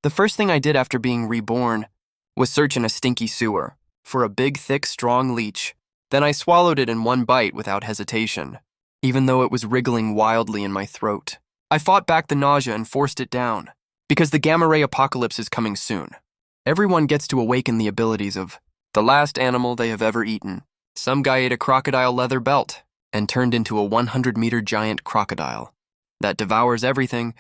The first thing I did after being reborn was search in a stinky sewer for a big, thick, strong leech. Then I swallowed it in one bite without hesitation, even though it was wriggling wildly in my throat. I fought back the nausea and forced it down, because the gamma-ray apocalypse is coming soon. Everyone gets to awaken the abilities of the last animal they have ever eaten. Some guy ate a crocodile leather belt and turned into a 100-meter giant crocodile that devours everything.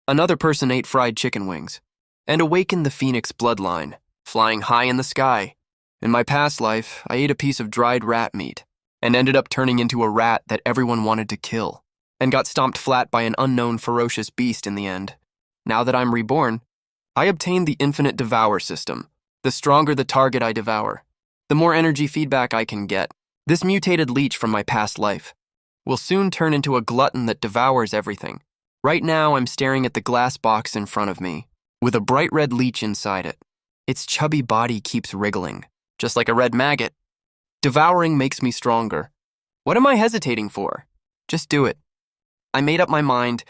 Another person ate fried chicken wings and awakened the phoenix bloodline, flying high in the sky. In my past life, I ate a piece of dried rat meat and ended up turning into a rat that everyone wanted to kill and got stomped flat by an unknown ferocious beast in the end. Now that I'm reborn, I obtained the infinite devour system. The stronger the target I devour, the more energy feedback I can get. This mutated leech from my past life will soon turn into a glutton that devours everything. Right now, I'm staring at the glass box in front of me, with a bright red leech inside it. Its chubby body keeps wriggling, just like a red maggot. Devouring makes me stronger. What am I hesitating for? Just do it. I made up my mind,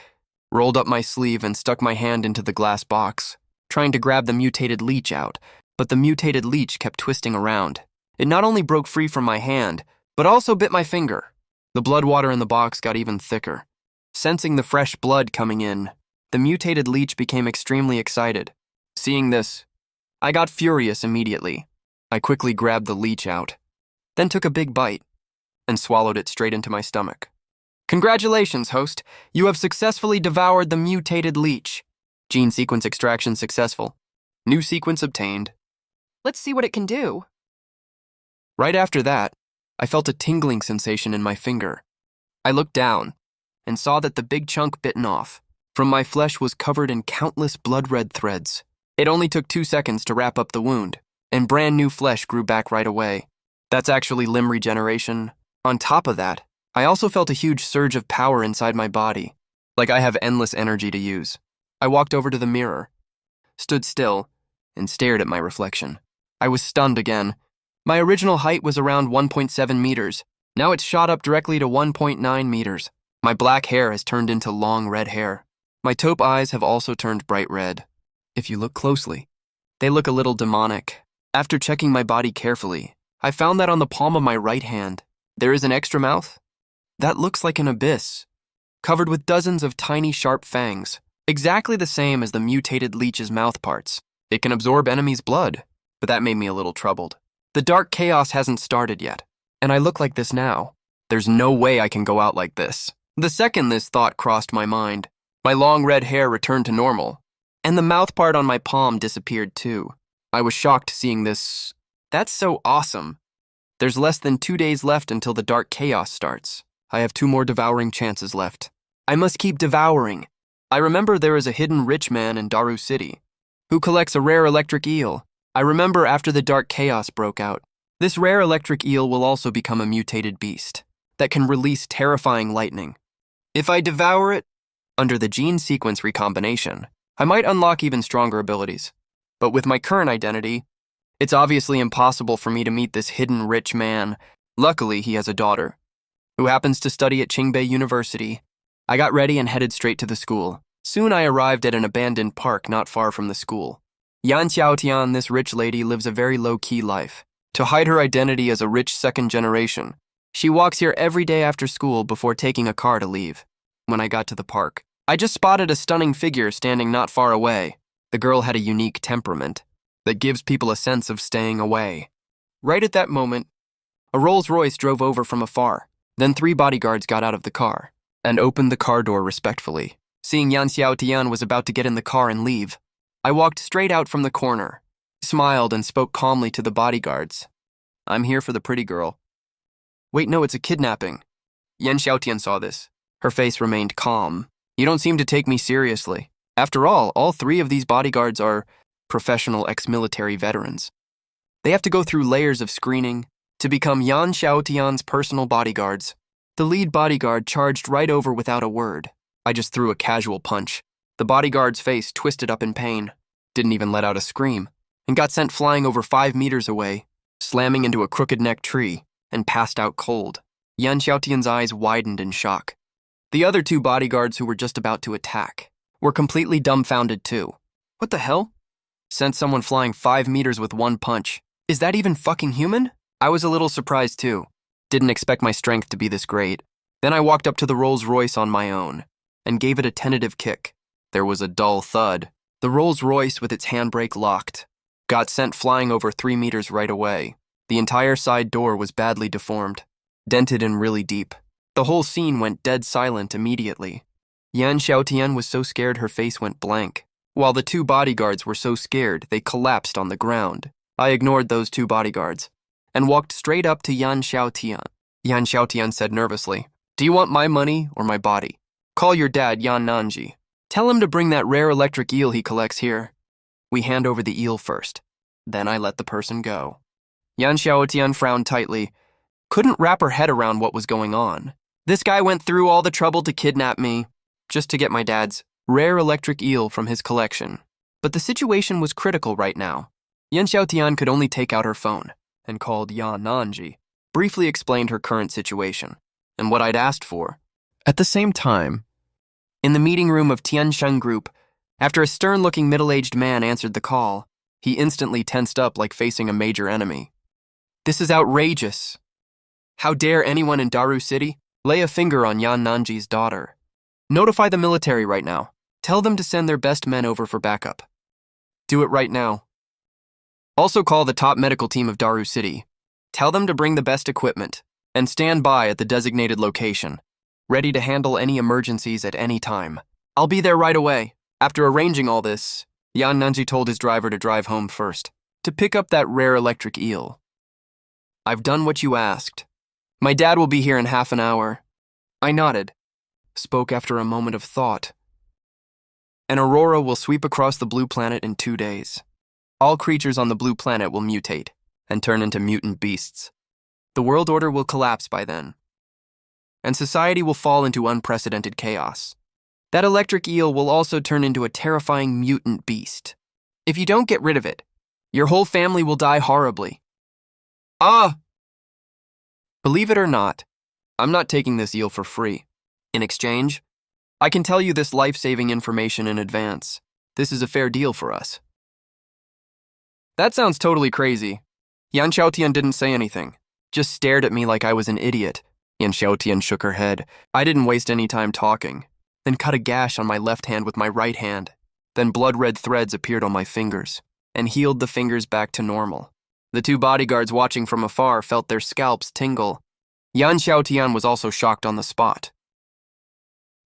rolled up my sleeve, and stuck my hand into the glass box, trying to grab the mutated leech out, but the mutated leech kept twisting around. It not only broke free from my hand, but also bit my finger. The blood water in the box got even thicker. Sensing the fresh blood coming in, the mutated leech became extremely excited. Seeing this, I got furious immediately. I quickly grabbed the leech out, then took a big bite, and swallowed it straight into my stomach. Congratulations, host. You have successfully devoured the mutated leech. Gene sequence extraction successful. New sequence obtained. Let's see what it can do. Right after that, I felt a tingling sensation in my finger. I looked down and saw that the big chunk bitten off from my flesh was covered in countless blood-red threads. It only took 2 seconds to wrap up the wound, and brand new flesh grew back right away. That's actually limb regeneration. On top of that, I also felt a huge surge of power inside my body, like I have endless energy to use. I walked over to the mirror, stood still, and stared at my reflection. I was stunned again. My original height was around 1.7 meters. Now it's shot up directly to 1.9 meters. My black hair has turned into long red hair. My taupe eyes have also turned bright red. If you look closely, they look a little demonic. After checking my body carefully, I found that on the palm of my right hand, there is an extra mouth. That looks like an abyss, covered with dozens of tiny sharp fangs, exactly the same as the mutated leech's mouth parts. It can absorb enemies' blood, but that made me a little troubled. The dark chaos hasn't started yet, and I look like this now. There's no way I can go out like this. The second this thought crossed my mind, my long red hair returned to normal, and the mouth part on my palm disappeared too. I was shocked seeing this. That's so awesome. There's less than 2 days left until the dark chaos starts. I have 2 more devouring chances left. I must keep devouring. I remember there is a hidden rich man in Daru City who collects a rare electric eel. I remember after the dark chaos broke out, this rare electric eel will also become a mutated beast that can release terrifying lightning. If I devour it, under the gene sequence recombination, I might unlock even stronger abilities. But with my current identity, it's obviously impossible for me to meet this hidden rich man. Luckily, he has a daughter who happens to study at Qingbei University. I got ready and headed straight to the school. Soon I arrived at an abandoned park not far from the school. Yan Xiaotian, this rich lady, lives a very low-key life. To hide her identity as a rich second generation, she walks here every day after school before taking a car to leave. When I got to the park, I just spotted a stunning figure standing not far away. The girl had a unique temperament that gives people a sense of staying away. Right at that moment, a Rolls-Royce drove over from afar. Then 3 bodyguards got out of the car and opened the car door respectfully. Seeing Yan Xiaotian was about to get in the car and leave, I walked straight out from the corner, smiled, and spoke calmly to the bodyguards. I'm here for the pretty girl. Wait, no, it's a kidnapping. Yan Xiaotian saw this. Her face remained calm. You don't seem to take me seriously. After all 3 of these bodyguards are professional ex-military veterans. They have to go through layers of screening to become Yan Xiaotian's personal bodyguards. The lead bodyguard charged right over without a word. I just threw a casual punch. The bodyguard's face twisted up in pain, didn't even let out a scream, and got sent flying over 5 meters away, slamming into a crooked-necked tree, and passed out cold. Yan Xiaotian's eyes widened in shock. The other 2 bodyguards who were just about to attack were completely dumbfounded too. What the hell? Sent someone flying 5 meters with one punch. Is that even fucking human? I was a little surprised too. Didn't expect my strength to be this great. Then I walked up to the Rolls-Royce on my own and gave it a tentative kick. There was a dull thud. The Rolls-Royce, with its handbrake locked, got sent flying over 3 meters right away. The entire side door was badly deformed, dented and really deep. The whole scene went dead silent immediately. Yan Xiaotian was so scared her face went blank, while the 2 bodyguards were so scared they collapsed on the ground. I ignored those 2 bodyguards and walked straight up to Yan Xiaotian. Yan Xiaotian said nervously, "Do you want my money or my body? Call your dad, Yan Nanji. Tell him to bring that rare electric eel he collects here. We hand over the eel first. Then I let the person go." Yan Xiaotian frowned tightly. Couldn't wrap her head around what was going on. This guy went through all the trouble to kidnap me, just to get my dad's rare electric eel from his collection. But the situation was critical right now. Yan Xiaotian could only take out her phone and called Yan Nanji, briefly explained her current situation and what I'd asked for. At the same time, in the meeting room of Tiansheng Group, after a stern-looking middle-aged man answered the call, he instantly tensed up like facing a major enemy. "This is outrageous. How dare anyone in Daru City lay a finger on Yan Nanji's daughter? Notify the military right now. Tell them to send their best men over for backup. Do it right now. Also call the top medical team of Daru City. Tell them to bring the best equipment and stand by at the designated location, ready to handle any emergencies at any time. I'll be there right away." After arranging all this, Yan Nanji told his driver to drive home first, to pick up that rare electric eel. "I've done what you asked. My dad will be here in half an hour." I nodded, spoke after a moment of thought. "An aurora will sweep across the blue planet in 2 days. All creatures on the blue planet will mutate and turn into mutant beasts. The world order will collapse by then, and society will fall into unprecedented chaos. That electric eel will also turn into a terrifying mutant beast. If you don't get rid of it, your whole family will die horribly." Ah! Believe it or not, I'm not taking this eel for free. In exchange, I can tell you this life-saving information in advance. This is a fair deal for us. That sounds totally crazy. Yan Xiaotian didn't say anything, just stared at me like I was an idiot. Yan Xiaotian shook her head. I didn't waste any time talking, then cut a gash on my left hand with my right hand. Then blood-red threads appeared on my fingers and healed the fingers back to normal. The 2 bodyguards watching from afar felt their scalps tingle. Yan Xiaotian was also shocked on the spot.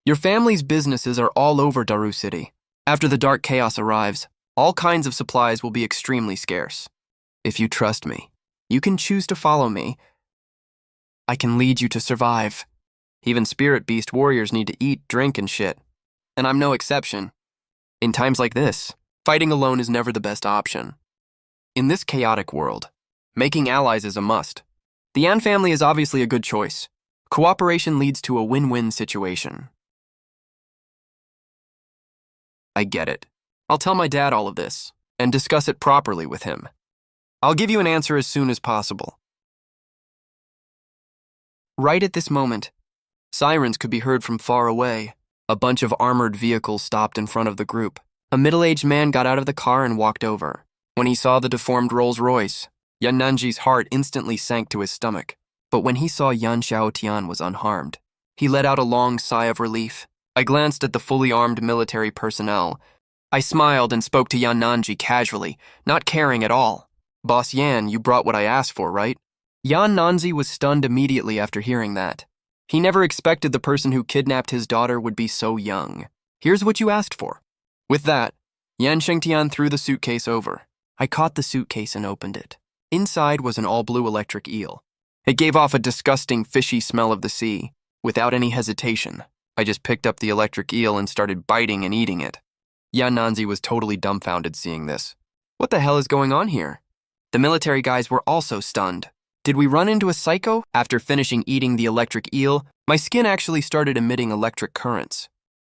"Your family's businesses are all over Daru City. After the dark chaos arrives, all kinds of supplies will be extremely scarce. If you trust me, you can choose to follow me. I can lead you to survive. Even spirit beast warriors need to eat, drink, and shit. And I'm no exception. In times like this, fighting alone is never the best option. In this chaotic world, making allies is a must. The Yan family is obviously a good choice. Cooperation leads to a win-win situation." I get it. I'll tell my dad all of this and discuss it properly with him. I'll give you an answer as soon as possible. Right at this moment, sirens could be heard from far away. A bunch of armored vehicles stopped in front of the group. A middle-aged man got out of the car and walked over. When he saw the deformed Rolls-Royce, Yan Nanji's heart instantly sank to his stomach. But when he saw Yan Xiaotian was unharmed, he let out a long sigh of relief. I glanced at the fully armed military personnel. I smiled and spoke to Yan Nanji casually, not caring at all. "Boss Yan, you brought what I asked for, right?" Yan Nanji was stunned immediately after hearing that. He never expected the person who kidnapped his daughter would be so young. "Here's what you asked for." With that, Yan Shengtian threw the suitcase over. I caught the suitcase and opened it. Inside was an all-blue electric eel. It gave off a disgusting, fishy smell of the sea. Without any hesitation, I just picked up the electric eel and started biting and eating it. Yan Nanji was totally dumbfounded seeing this. What the hell is going on here? The military guys were also stunned. Did we run into a psycho? After finishing eating the electric eel, my skin actually started emitting electric currents.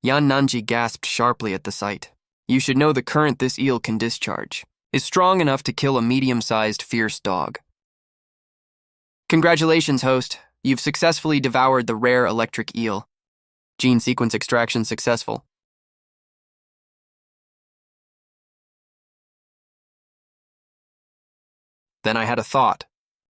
Yan Nanji gasped sharply at the sight. You should know the current this eel can discharge is strong enough to kill a medium-sized, fierce dog. Congratulations, host. You've successfully devoured the rare electric eel. Gene sequence extraction successful. Then I had a thought.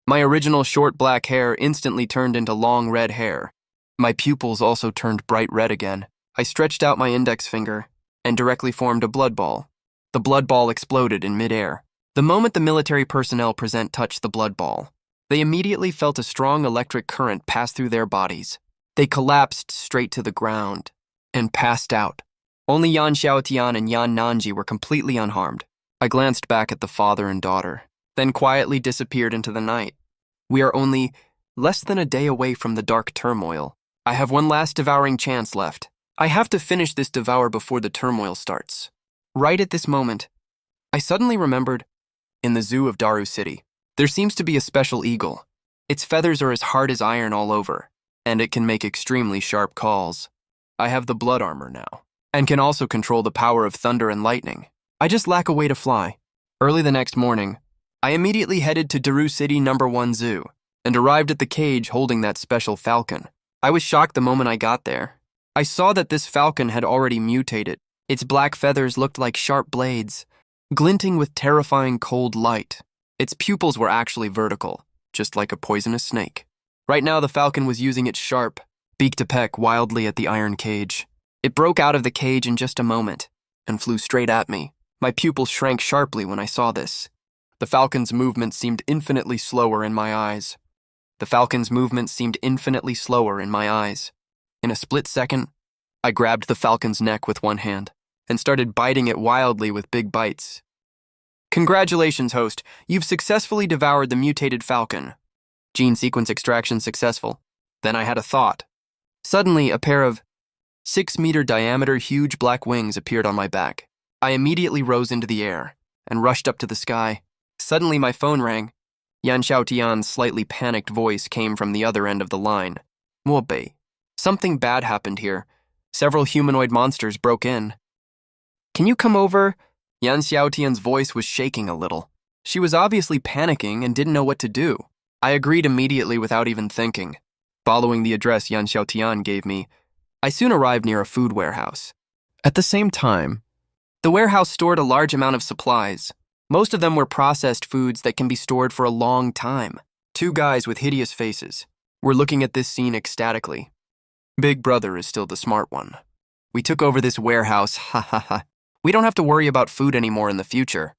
My original short black hair instantly turned into long red hair. My pupils also turned bright red again. I stretched out my index finger and directly formed a blood ball. The blood ball exploded in midair. The moment the military personnel present touched the blood ball, they immediately felt a strong electric current pass through their bodies. They collapsed straight to the ground and passed out. Only Yan Xiaotian and Yan Nanji were completely unharmed. I glanced back at the father and daughter, then quietly disappeared into the night. We are only less than a day away from the dark turmoil. I have one last devouring chance left. I have to finish this devour before the turmoil starts. Right at this moment, I suddenly remembered, in the zoo of Daru City, there seems to be a special eagle. Its feathers are as hard as iron all over, and it can make extremely sharp calls. I have the blood armor now, and can also control the power of thunder and lightning. I just lack a way to fly. Early the next morning, I immediately headed to Daru City No. 1 Zoo, and arrived at the cage holding that special falcon. I was shocked the moment I got there. I saw that this falcon had already mutated. Its black feathers looked like sharp blades, glinting with terrifying cold light. Its pupils were actually vertical, just like a poisonous snake. Right now, the falcon was using its sharp beak to peck wildly at the iron cage. It broke out of the cage in just a moment and flew straight at me. My pupils shrank sharply when I saw this. The falcon's movement seemed infinitely slower in my eyes. The falcon's movement seemed infinitely slower in my eyes. In a split second, I grabbed the falcon's neck with one hand and started biting it wildly with big bites. Congratulations, host. You've successfully devoured the mutated falcon. Gene sequence extraction successful. Then I had a thought. Suddenly, a pair of 6-meter diameter huge black wings appeared on my back. I immediately rose into the air and rushed up to the sky. Suddenly, my phone rang. Yan Xiaotian's slightly panicked voice came from the other end of the line. Bei. Something bad happened here. Several humanoid monsters broke in. Can you come over? Yan Xiaotian's voice was shaking a little. She was obviously panicking and didn't know what to do. I agreed immediately without even thinking. Following the address Yan Xiaotian gave me, I soon arrived near a food warehouse. At the same time, the warehouse stored a large amount of supplies. Most of them were processed foods that can be stored for a long time. Two guys with hideous faces were looking at this scene ecstatically. Big Brother is still the smart one. We took over this warehouse, ha ha ha. We don't have to worry about food anymore in the future.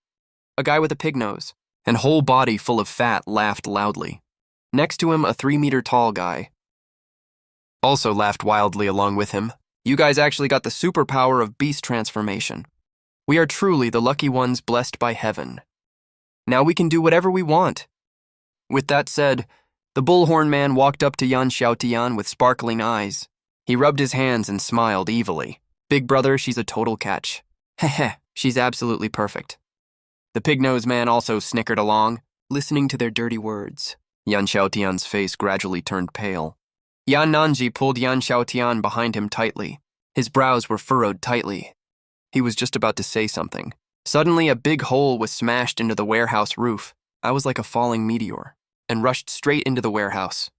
A guy with a pig nose and whole body full of fat laughed loudly. Next to him, a 3-meter tall guy also laughed wildly along with him. You guys actually got the superpower of beast transformation. We are truly the lucky ones blessed by heaven. Now we can do whatever we want. With that said, the bullhorn man walked up to Yan Xiaotian with sparkling eyes. He rubbed his hands and smiled evilly. Big Brother, she's a total catch. Heh, she's absolutely perfect. The pig-nosed man also snickered along, listening to their dirty words. Yan Xiaotian's face gradually turned pale. Yan Nanji pulled Yan Xiaotian behind him tightly. His brows were furrowed tightly. He was just about to say something. Suddenly, a big hole was smashed into the warehouse roof. I was like a falling meteor, and rushed straight into the warehouse.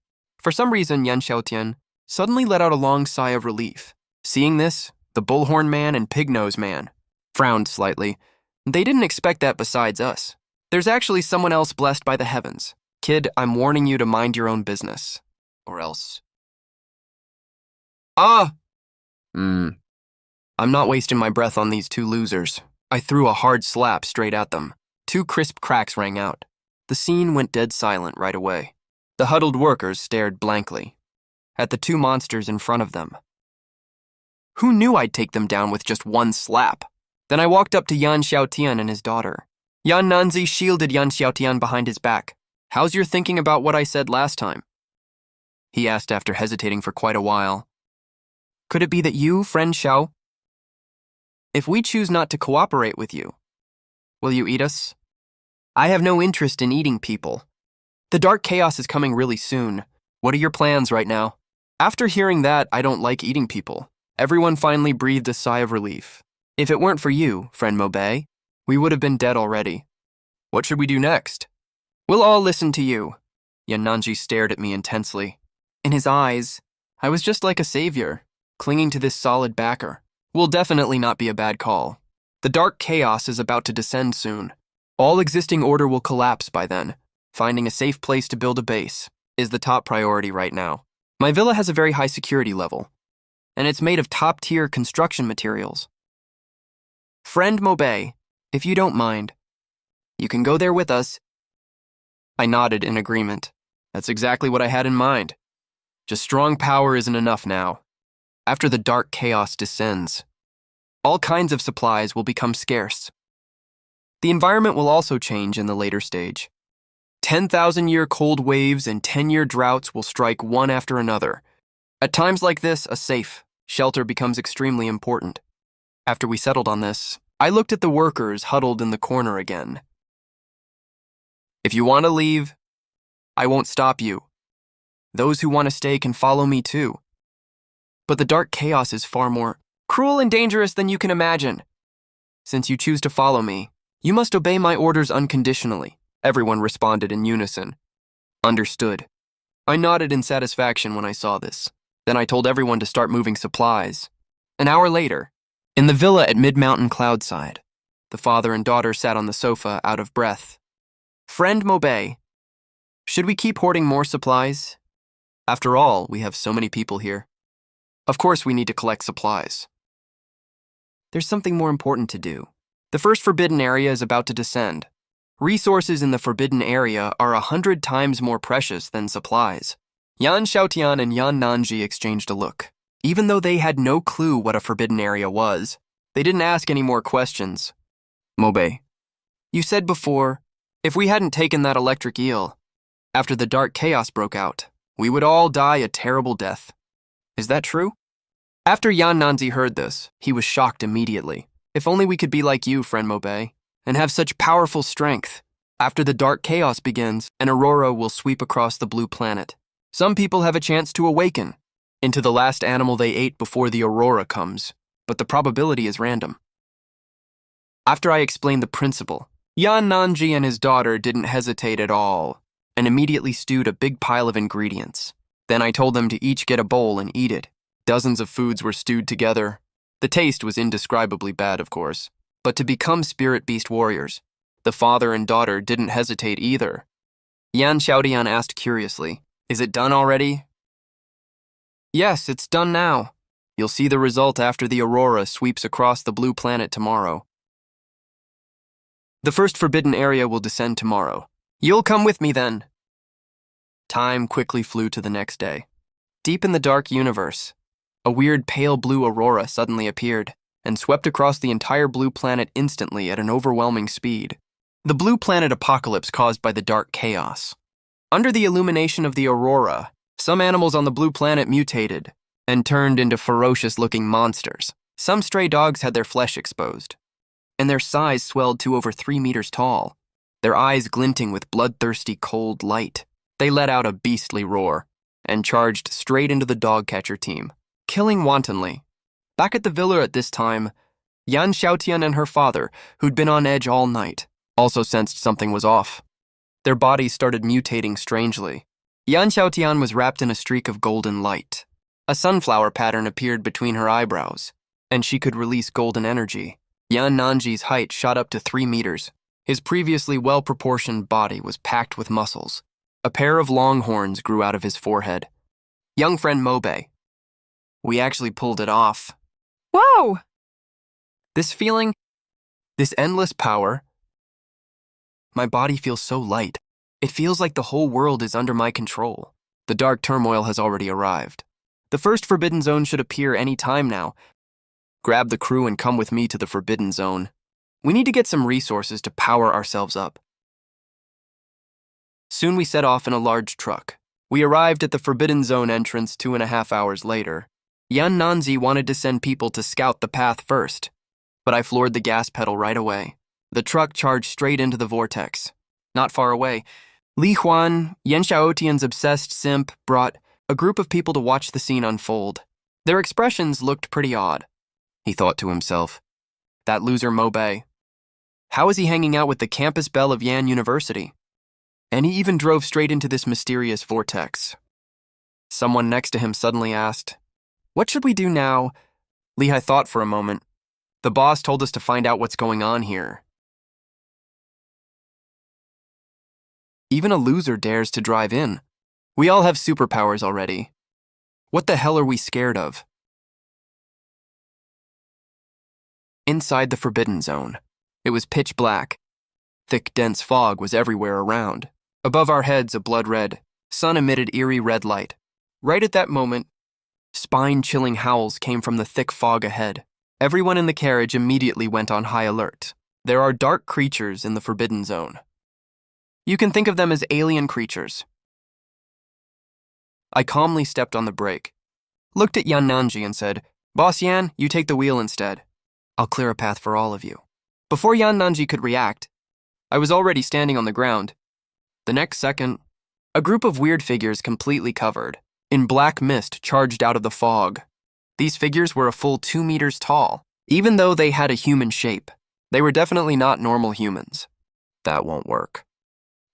For some reason, Yan Xiaotian suddenly let out a long sigh of relief. Seeing this, the bullhorn man and pig-nose man frowned slightly. They didn't expect that besides us. There's actually someone else blessed by the heavens. Kid, I'm warning you to mind your own business. Or else. I'm not wasting my breath on these two losers. I threw a hard slap straight at them. 2 crisp cracks rang out. The scene went dead silent right away. The huddled workers stared blankly at the 2 monsters in front of them. Who knew I'd take them down with just one slap? Then I walked up to Yan Xiaotian and his daughter. Yan Nanzi shielded Yan Xiaotian behind his back. How's your thinking about what I said last time? He asked after hesitating for quite a while. Could it be that you, friend Xiao? If we choose not to cooperate with you, will you eat us? I have no interest in eating people. The dark chaos is coming really soon. What are your plans right now? After hearing that, I don't like eating people. Everyone finally breathed a sigh of relief. If it weren't for you, friend Mobe, we would have been dead already. What should we do next? We'll all listen to you. Yananji stared at me intensely. In his eyes, I was just like a savior, clinging to this solid backer. Will definitely not be a bad call. The dark chaos is about to descend soon. All existing order will collapse by then. Finding a safe place to build a base is the top priority right now. My villa has a very high security level, and it's made of top-tier construction materials. Friend Mobe, if you don't mind, you can go there with us. I nodded in agreement. That's exactly what I had in mind. Just strong power isn't enough now. After the dark chaos descends, all kinds of supplies will become scarce. The environment will also change in the later stage. 10,000-year cold waves and 10-year droughts will strike one after another. At times like this, a safe shelter becomes extremely important. After we settled on this, I looked at the workers huddled in the corner again. If you want to leave, I won't stop you. Those who want to stay can follow me too. But the dark chaos is far more cruel and dangerous than you can imagine. Since you choose to follow me, you must obey my orders unconditionally. Everyone responded in unison. Understood. I nodded in satisfaction when I saw this. Then I told everyone to start moving supplies. An hour later, in the villa at Mid-Mountain Cloudside, the father and daughter sat on the sofa, out of breath. Friend Mobe, should we keep hoarding more supplies? After all, we have so many people here. Of course we need to collect supplies. There's something more important to do. The first forbidden area is about to descend. Resources in the forbidden area are 100 times more precious than supplies. Yan Xiaotian and Yan Nanji exchanged a look. Even though they had no clue what a forbidden area was, they didn't ask any more questions. Mobe, you said before, if we hadn't taken that electric eel, after the dark chaos broke out, we would all die a terrible death. Is that true? After Yan Nanzi heard this, he was shocked immediately. If only we could be like you, friend Mobe, and have such powerful strength. After the dark chaos begins, an aurora will sweep across the blue planet. Some people have a chance to awaken into the last animal they ate before the aurora comes, but the probability is random. After I explained the principle, Yan Nanji and his daughter didn't hesitate at all and immediately stewed a big pile of ingredients. Then I told them to each get a bowl and eat it. Dozens of foods were stewed together. The taste was indescribably bad, of course. But to become spirit beast warriors, the father and daughter didn't hesitate either. Yan Xiaodian asked curiously, "Is it done already?" "Yes, it's done now. You'll see the result after the aurora sweeps across the blue planet tomorrow. The first forbidden area will descend tomorrow. You'll come with me then." Time quickly flew to the next day. Deep in the dark universe, a weird pale blue aurora suddenly appeared and swept across the entire blue planet instantly at an overwhelming speed. The blue planet apocalypse caused by the dark chaos. Under the illumination of the aurora, some animals on the blue planet mutated and turned into ferocious-looking monsters. Some stray dogs had their flesh exposed, and their size swelled to over 3 meters tall, their eyes glinting with bloodthirsty cold light. They let out a beastly roar and charged straight into the dog catcher team, killing wantonly. Back at the villa at this time, Yan Xiaotian and her father, who'd been on edge all night, also sensed something was off. Their bodies started mutating strangely. Yan Xiaotian was wrapped in a streak of golden light. A sunflower pattern appeared between her eyebrows, and she could release golden energy. Yan Nanji's height shot up to 3 meters. His previously well-proportioned body was packed with muscles. A pair of long horns grew out of his forehead. Young friend Mobe, we actually pulled it off. Whoa! This feeling, this endless power, my body feels so light. It feels like the whole world is under my control. The dark turmoil has already arrived. The first Forbidden Zone should appear any time now. Grab the crew and come with me to the Forbidden Zone. We need to get some resources to power ourselves up. Soon we set off in a large truck. We arrived at the Forbidden Zone entrance 2.5 hours later. Yan Nanzi wanted to send people to scout the path first, but I floored the gas pedal right away. The truck charged straight into the vortex. Not far away, Li Huan, Yan Xiaotian's obsessed simp, brought a group of people to watch the scene unfold. Their expressions looked pretty odd. He thought to himself, that loser Mobe. How is he hanging out with the campus belle of Yan University? And he even drove straight into this mysterious vortex. Someone next to him suddenly asked, "What should we do now?" Lehigh thought for a moment. The boss told us to find out what's going on here. Even a loser dares to drive in. We all have superpowers already. What the hell are we scared of? Inside the Forbidden Zone, it was pitch black. Thick, dense fog was everywhere around. Above our heads, a blood-red, sun-emitted eerie red light. Right at that moment, spine-chilling howls came from the thick fog ahead. Everyone in the carriage immediately went on high alert. There are dark creatures in the Forbidden Zone. You can think of them as alien creatures. I calmly stepped on the brake, looked at Yan Nanji and said, "Boss Yan, you take the wheel instead. I'll clear a path for all of you." Before Yan Nanji could react, I was already standing on the ground. The next second, a group of weird figures completely covered in black mist charged out of the fog. These figures were a full 2 meters tall. Even though they had a human shape, they were definitely not normal humans. That won't work.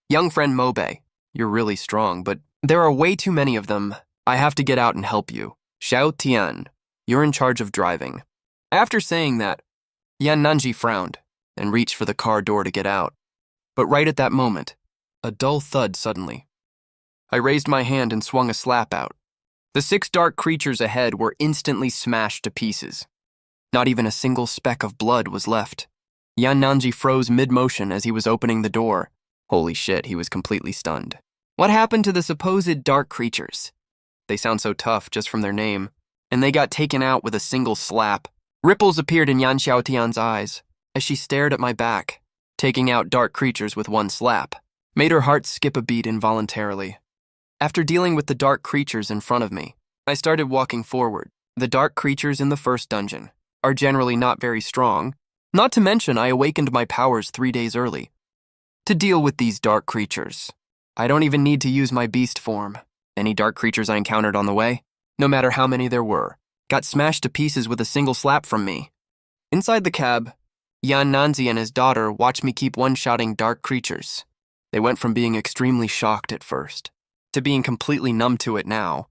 Young friend Mobe, you're really strong, but there are way too many of them. I have to get out and help you. Xiao Tian, you're in charge of driving. After saying that, Yan Nanji frowned and reached for the car door to get out. But right at that moment, a dull thud suddenly. I raised my hand and swung a slap out. The 6 dark creatures ahead were instantly smashed to pieces. Not even a single speck of blood was left. Yan Nanji froze mid-motion as he was opening the door. Holy shit, he was completely stunned. What happened to the supposed dark creatures? They sound so tough just from their name, and they got taken out with a single slap. Ripples appeared in Yan Xiaotian's eyes as she stared at my back. Taking out dark creatures with one slap made her heart skip a beat involuntarily. After dealing with the dark creatures in front of me, I started walking forward. The dark creatures in the first dungeon are generally not very strong, not to mention I awakened my powers 3 days early. To deal with these dark creatures, I don't even need to use my beast form. Any dark creatures I encountered on the way, no matter how many there were, got smashed to pieces with a single slap from me. Inside the cab, Yan Nanzi and his daughter watched me keep one-shotting dark creatures. They went from being extremely shocked at first to being completely numb to it now.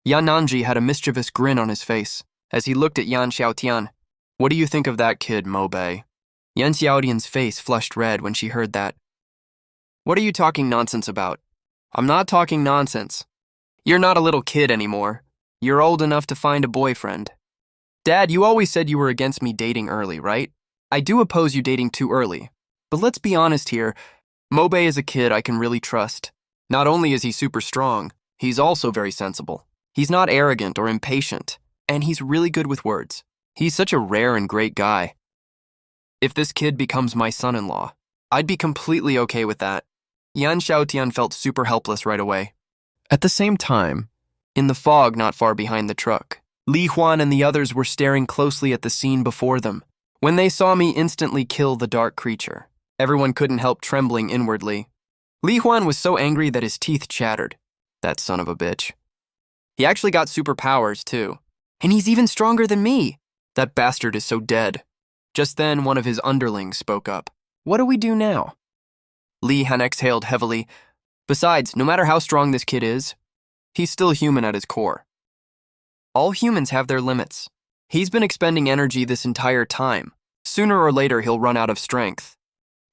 Yan Nanji had a mischievous grin on his face as he looked at Yan Xiaotian. "What do you think of that kid, Mobe?" Yan Xiaotian's face flushed red when she heard that. "What are you talking nonsense about?" "I'm not talking nonsense. You're not a little kid anymore. You're old enough to find a boyfriend. Dad, you always said you were against me dating early, right? I do oppose you dating too early. But let's be honest here. Mobe is a kid I can really trust. Not only is he super strong, he's also very sensible. He's not arrogant or impatient, and he's really good with words. He's such a rare and great guy. If this kid becomes my son-in-law, I'd be completely okay with that." Yan Xiaotian felt super helpless right away. At the same time, in the fog not far behind the truck, Li Huan and the others were staring closely at the scene before them. When they saw me instantly kill the dark creature, everyone couldn't help trembling inwardly. Li Huan was so angry that his teeth chattered. That son of a bitch. He actually got superpowers, too. And he's even stronger than me. That bastard is so dead. Just then, one of his underlings spoke up. "What do we do now?" Li Han exhaled heavily. "Besides, no matter how strong this kid is, he's still human at his core. All humans have their limits. He's been expending energy this entire time. Sooner or later, he'll run out of strength.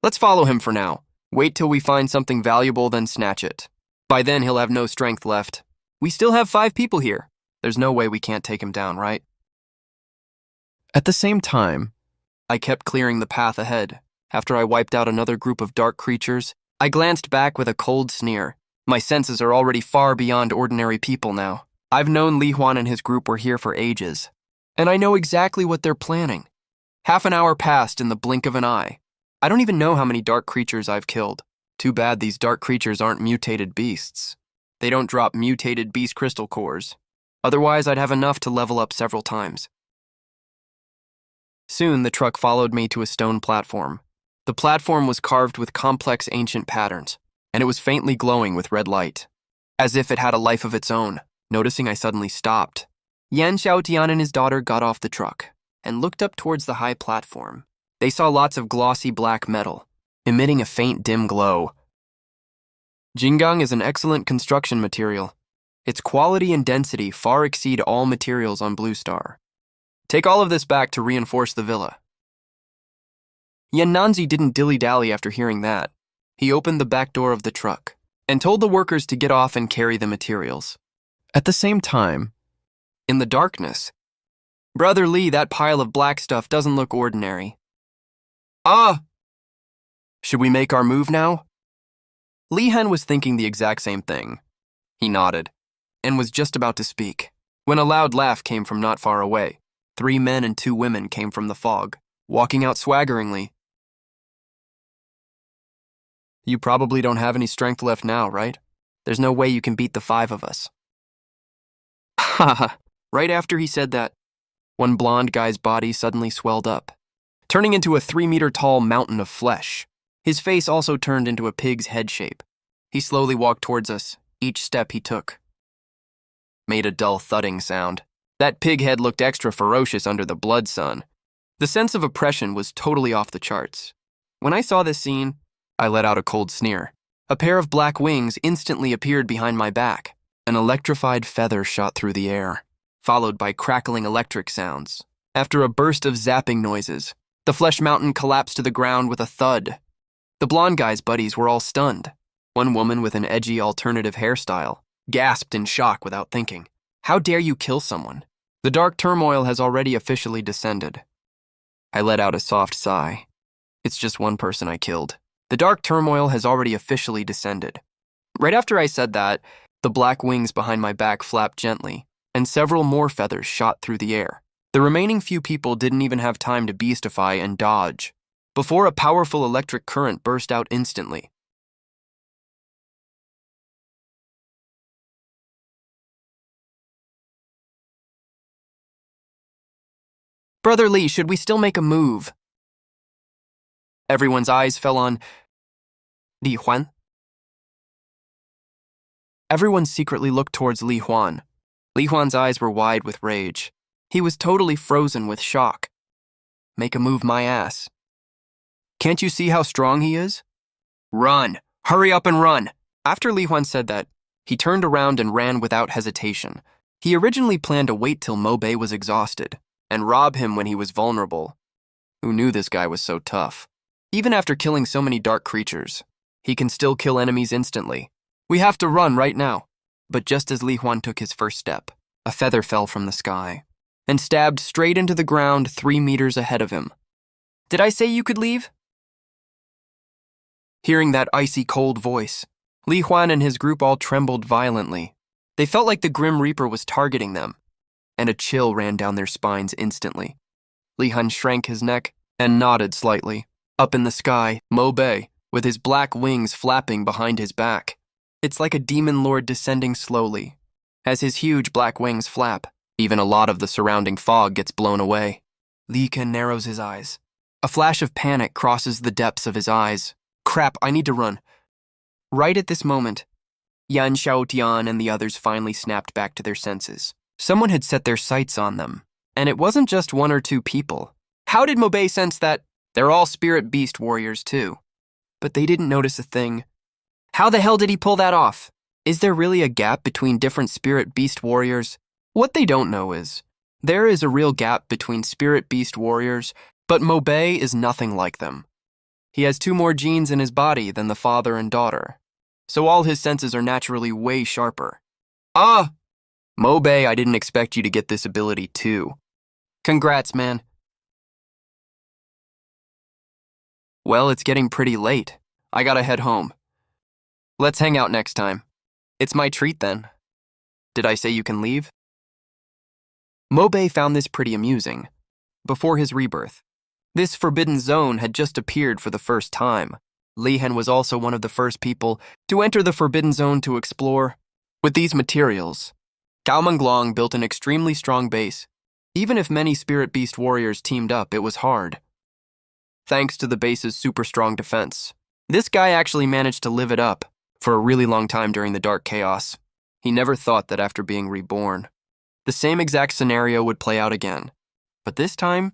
Let's follow him for now. Wait till we find something valuable, then snatch it. By then, he'll have no strength left. We still have 5 people here. There's no way we can't take him down, right?" At the same time, I kept clearing the path ahead. After I wiped out another group of dark creatures, I glanced back with a cold sneer. My senses are already far beyond ordinary people now. I've known Li Huan and his group were here for ages, and I know exactly what they're planning. Half an hour passed in the blink of an eye. I don't even know how many dark creatures I've killed. Too bad these dark creatures aren't mutated beasts. They don't drop mutated beast crystal cores. Otherwise, I'd have enough to level up several times. Soon, the truck followed me to a stone platform. The platform was carved with complex ancient patterns, and it was faintly glowing with red light, as if it had a life of its own. Noticing, I suddenly stopped. Yan Xiaotian and his daughter got off the truck and looked up towards the high platform. They saw lots of glossy black metal, emitting a faint dim glow. Jingang is an excellent construction material. Its quality and density far exceed all materials on Blue Star. Take all of this back to reinforce the villa. Yan Nanzi didn't dilly-dally after hearing that. He opened the back door of the truck and told the workers to get off and carry the materials. At the same time, in the darkness, Brother Lee, that pile of black stuff doesn't look ordinary. Ah! Should we make our move now? Lee Hen was thinking the exact same thing. He nodded and was just about to speak when a loud laugh came from not far away. 3 men and 2 women came from the fog, walking out swaggeringly. You probably don't have any strength left now, right? There's no way you can beat the 5 of us. Haha. Right after he said that, one blonde guy's body suddenly swelled up, turning into a 3-meter-tall mountain of flesh. His face also turned into a pig's head shape. He slowly walked towards us. Each step he took made a dull thudding sound. That pig head looked extra ferocious under the blood sun. The sense of oppression was totally off the charts. When I saw this scene, I let out a cold sneer. A pair of black wings instantly appeared behind my back. An electrified feather shot through the air, followed by crackling electric sounds. After a burst of zapping noises, the flesh mountain collapsed to the ground with a thud. The blonde guy's buddies were all stunned. One woman with an edgy alternative hairstyle gasped in shock without thinking. How dare you kill someone? The dark turmoil has already officially descended. I let out a soft sigh. It's just one person I killed. The dark turmoil has already officially descended. Right after I said that, the black wings behind my back flapped gently, and several more feathers shot through the air. The remaining few people didn't even have time to beastify and dodge, before a powerful electric current burst out instantly. Brother Lee, should we still make a move? Everyone's eyes fell on Li Huan. Everyone secretly looked towards Li Huan. Li Huan's eyes were wide with rage. He was totally frozen with shock. Make a move, my ass. Can't you see how strong he is? Run! Hurry up and run! After Li Huan said that, he turned around and ran without hesitation. He originally planned to wait till Mo Bei was exhausted and rob him when he was vulnerable. Who knew this guy was so tough? Even after killing so many dark creatures, he can still kill enemies instantly. We have to run right now. But just as Li Huan took his first step, a feather fell from the sky and stabbed straight into the ground 3 meters ahead of him. Did I say you could leave? Hearing that icy cold voice, Li Huan and his group all trembled violently. They felt like the Grim Reaper was targeting them, and a chill ran down their spines instantly. Li Huan shrank his neck and nodded slightly. Up in the sky, Mo Bei, with his black wings flapping behind his back. It's like a demon lord descending slowly. As his huge black wings flap, even a lot of the surrounding fog gets blown away. Li Ken narrows his eyes. A flash of panic crosses the depths of his eyes. Crap, I need to run. Right at this moment, Yan Xiaotian and the others finally snapped back to their senses. Someone had set their sights on them, and it wasn't just 1 or 2 people. How did Mo Bei sense that? They're all spirit beast warriors too. But they didn't notice a thing. How the hell did he pull that off? Is there really a gap between different spirit beast warriors? What they don't know is, there is a real gap between spirit beast warriors, but Mo Bei is nothing like them. He has 2 more genes in his body than the father and daughter, so all his senses are naturally way sharper. Ah! Mo Bei, I didn't expect you to get this ability too. Congrats, man. Well, it's getting pretty late. I gotta head home. Let's hang out next time. It's my treat then. Did I say you can leave? Mo Bei found this pretty amusing. Before his rebirth, this forbidden zone had just appeared for the first time. Li Hen was also one of the first people to enter the forbidden zone to explore. With these materials, Cao Menglong built an extremely strong base. Even if many spirit beast warriors teamed up, it was hard. Thanks to the base's super strong defense, this guy actually managed to live it up for a really long time during the Dark Chaos. He never thought that after being reborn, the same exact scenario would play out again. But this time,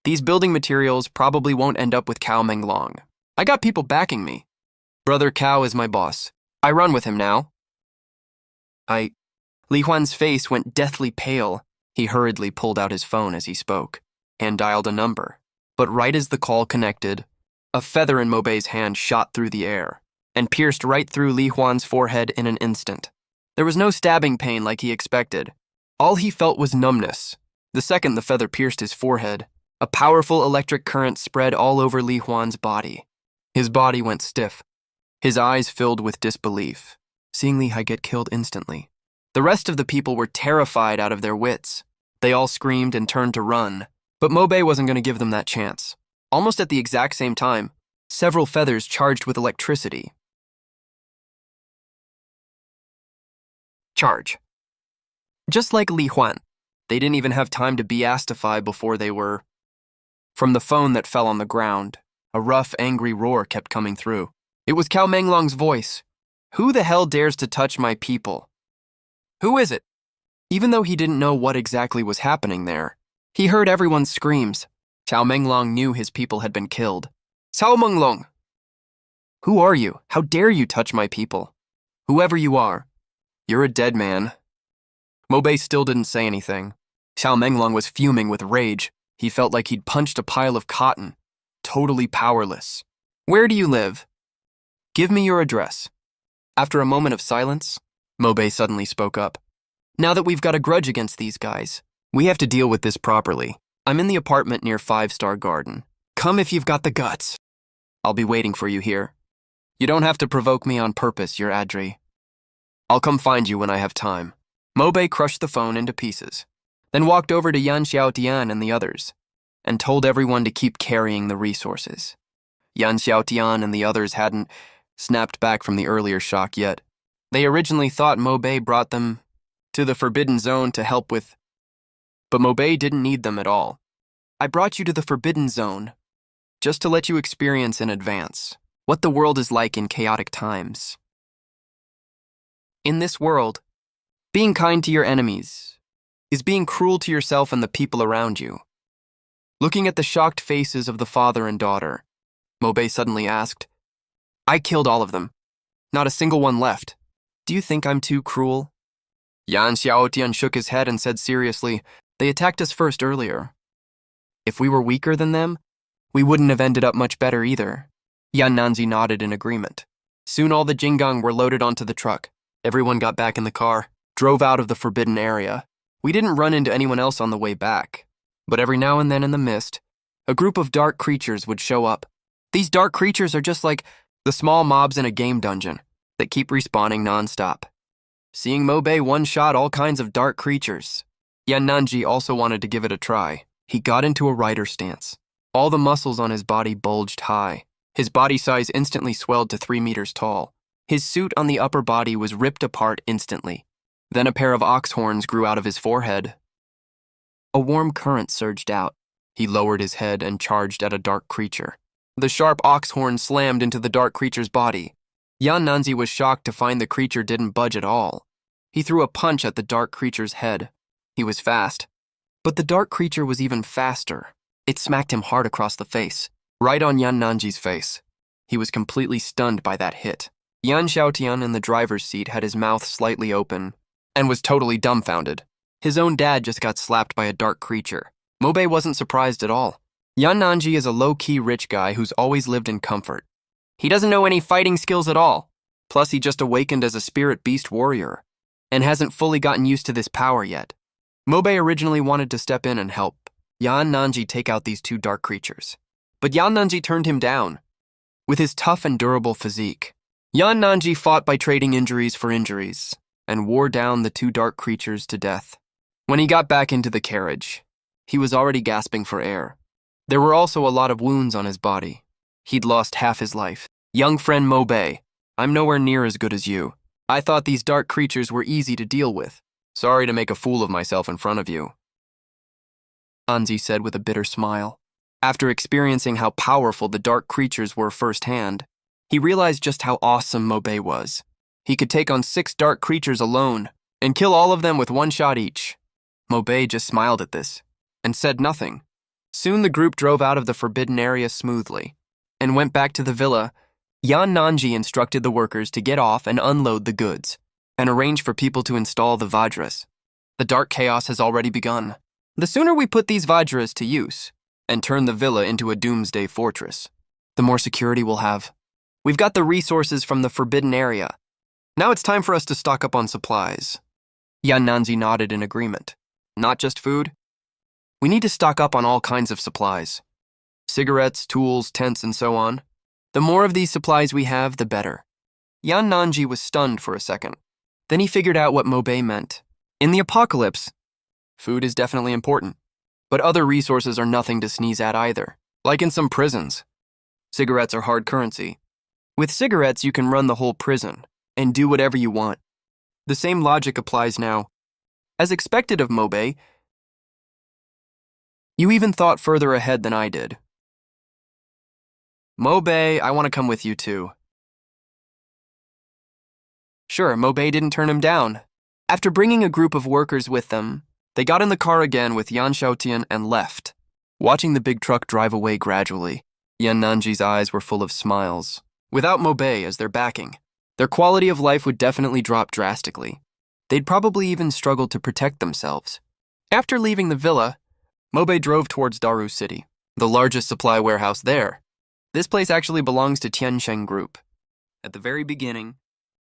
these building materials probably won't end up with Cao Menglong. I got people backing me. Brother Cao is my boss. I run with him now. Li Huan's face went deathly pale. He hurriedly pulled out his phone as he spoke and dialed a number. But right as the call connected, A feather in Mobei's hand shot through the air and pierced right through Li Huan's forehead in an instant. There was no stabbing pain like he expected. All he felt was numbness. The second the feather pierced his forehead, a powerful electric current spread all over Li Huan's body. His body went stiff. His eyes filled with disbelief, seeing Li Hai get killed instantly. The rest of the people were terrified out of their wits. They all screamed and turned to run, but Mobei wasn't going to give them that chance. Almost at the exact same time, several feathers charged with electricity. Charge. Just like Li Huan, they didn't even have time to beastify before they were... From the phone that fell on the ground, a rough, angry roar kept coming through. It was Cao Menglong's voice. "Who the hell dares to touch my people? Who is it?" Even though he didn't know what exactly was happening there, he heard everyone's screams. Cao Menglong knew his people had been killed. "Cao Menglong! Who are you? How dare you touch my people? Whoever you are, you're a dead man." Mobei still didn't say anything. Cao Menglong was fuming with rage. He felt like he'd punched a pile of cotton, totally powerless. "Where do you live? Give me your address." After a moment of silence, Mobei suddenly spoke up. "Now that we've got a grudge against these guys, we have to deal with this properly. I'm in the apartment near 5-Star Garden. Come if you've got the guts. I'll be waiting for you here. You don't have to provoke me on purpose, your Adri. I'll come find you when I have time." Mobei crushed the phone into pieces, then walked over to Yan Xiaotian and the others, and told everyone to keep carrying the resources. Yan Xiaotian and the others hadn't snapped back from the earlier shock yet. They originally thought Mobei brought them to the Forbidden Zone to help with... But Mobei didn't need them at all. "I brought you to the Forbidden Zone just to let you experience in advance what the world is like in chaotic times. In this world, being kind to your enemies is being cruel to yourself and the people around you." Looking at the shocked faces of the father and daughter, Mobei suddenly asked, "I killed all of them. Not a single one left. Do you think I'm too cruel?" Yan Xiaotian shook his head and said seriously, "They attacked us first earlier. If we were weaker than them, we wouldn't have ended up much better either." Yan Nanzi nodded in agreement. Soon all the Jinggang were loaded onto the truck. Everyone got back in the car, drove out of the forbidden area. We didn't run into anyone else on the way back, but every now and then in the mist, a group of dark creatures would show up. These dark creatures are just like the small mobs in a game dungeon that keep respawning nonstop. Seeing Mobei one-shot all kinds of dark creatures, Yan Nanji also wanted to give it a try. He got into a rider stance. All the muscles on his body bulged high. His body size instantly swelled to 3 meters tall. His suit on the upper body was ripped apart instantly. Then a pair of ox horns grew out of his forehead. A warm current surged out. He lowered his head and charged at a dark creature. The sharp ox horn slammed into the dark creature's body. Yan Nanzi was shocked to find the creature didn't budge at all. He threw a punch at the dark creature's head. He was fast, but the dark creature was even faster. It smacked him hard across the face, right on Yan Nanji's face. He was completely stunned by that hit. Yan Xiaotian in the driver's seat had his mouth slightly open and was totally dumbfounded. His own dad just got slapped by a dark creature. Mobei wasn't surprised at all. Yan Nanji is a low-key rich guy who's always lived in comfort. He doesn't know any fighting skills at all. Plus, he just awakened as a spirit beast warrior and hasn't fully gotten used to this power yet. Mobei originally wanted to step in and help Yan Nanji take out these 2 dark creatures, but Yan Nanji turned him down. With his tough and durable physique, Yan Nanji fought by trading injuries for injuries and wore down the 2 dark creatures to death. When he got back into the carriage, he was already gasping for air. There were also a lot of wounds on his body. He'd lost half his life. "Young friend Mobei, I'm nowhere near as good as you. I thought these dark creatures were easy to deal with. Sorry to make a fool of myself in front of you," Anzi said with a bitter smile. After experiencing how powerful the dark creatures were firsthand, he realized just how awesome Mobei was. He could take on 6 dark creatures alone and kill all of them with 1 shot each. Mobei just smiled at this and said nothing. Soon the group drove out of the forbidden area smoothly and went back to the villa. Yan Nanji instructed the workers to get off and unload the goods and arrange for people to install the Vajras. The dark chaos has already begun. The sooner we put these Vajras to use and turn the villa into a doomsday fortress, the more security we'll have. We've got the resources from the forbidden area. Now it's time for us to stock up on supplies. Yan Nanzi nodded in agreement. Not just food. We need to stock up on all kinds of supplies. Cigarettes, tools, tents, and so on. The more of these supplies we have, the better. Yan Nanji was stunned for a second. Then he figured out what Mobei meant. In the apocalypse, food is definitely important, but other resources are nothing to sneeze at either, like in some prisons. Cigarettes are hard currency. With cigarettes, you can run the whole prison and do whatever you want. The same logic applies now. As expected of Mobei, you even thought further ahead than I did. Mobei, I want to come with you too. Sure, Mobei didn't turn him down. After bringing a group of workers with them, they got in the car again with Yan Xiaotian and left. Watching the big truck drive away gradually, Yan Nanji's eyes were full of smiles. Without Mobei as their backing, their quality of life would definitely drop drastically. They'd probably even struggle to protect themselves. After leaving the villa, Mobei drove towards Daru City, the largest supply warehouse there. This place actually belongs to Tiansheng Group. At the very beginning,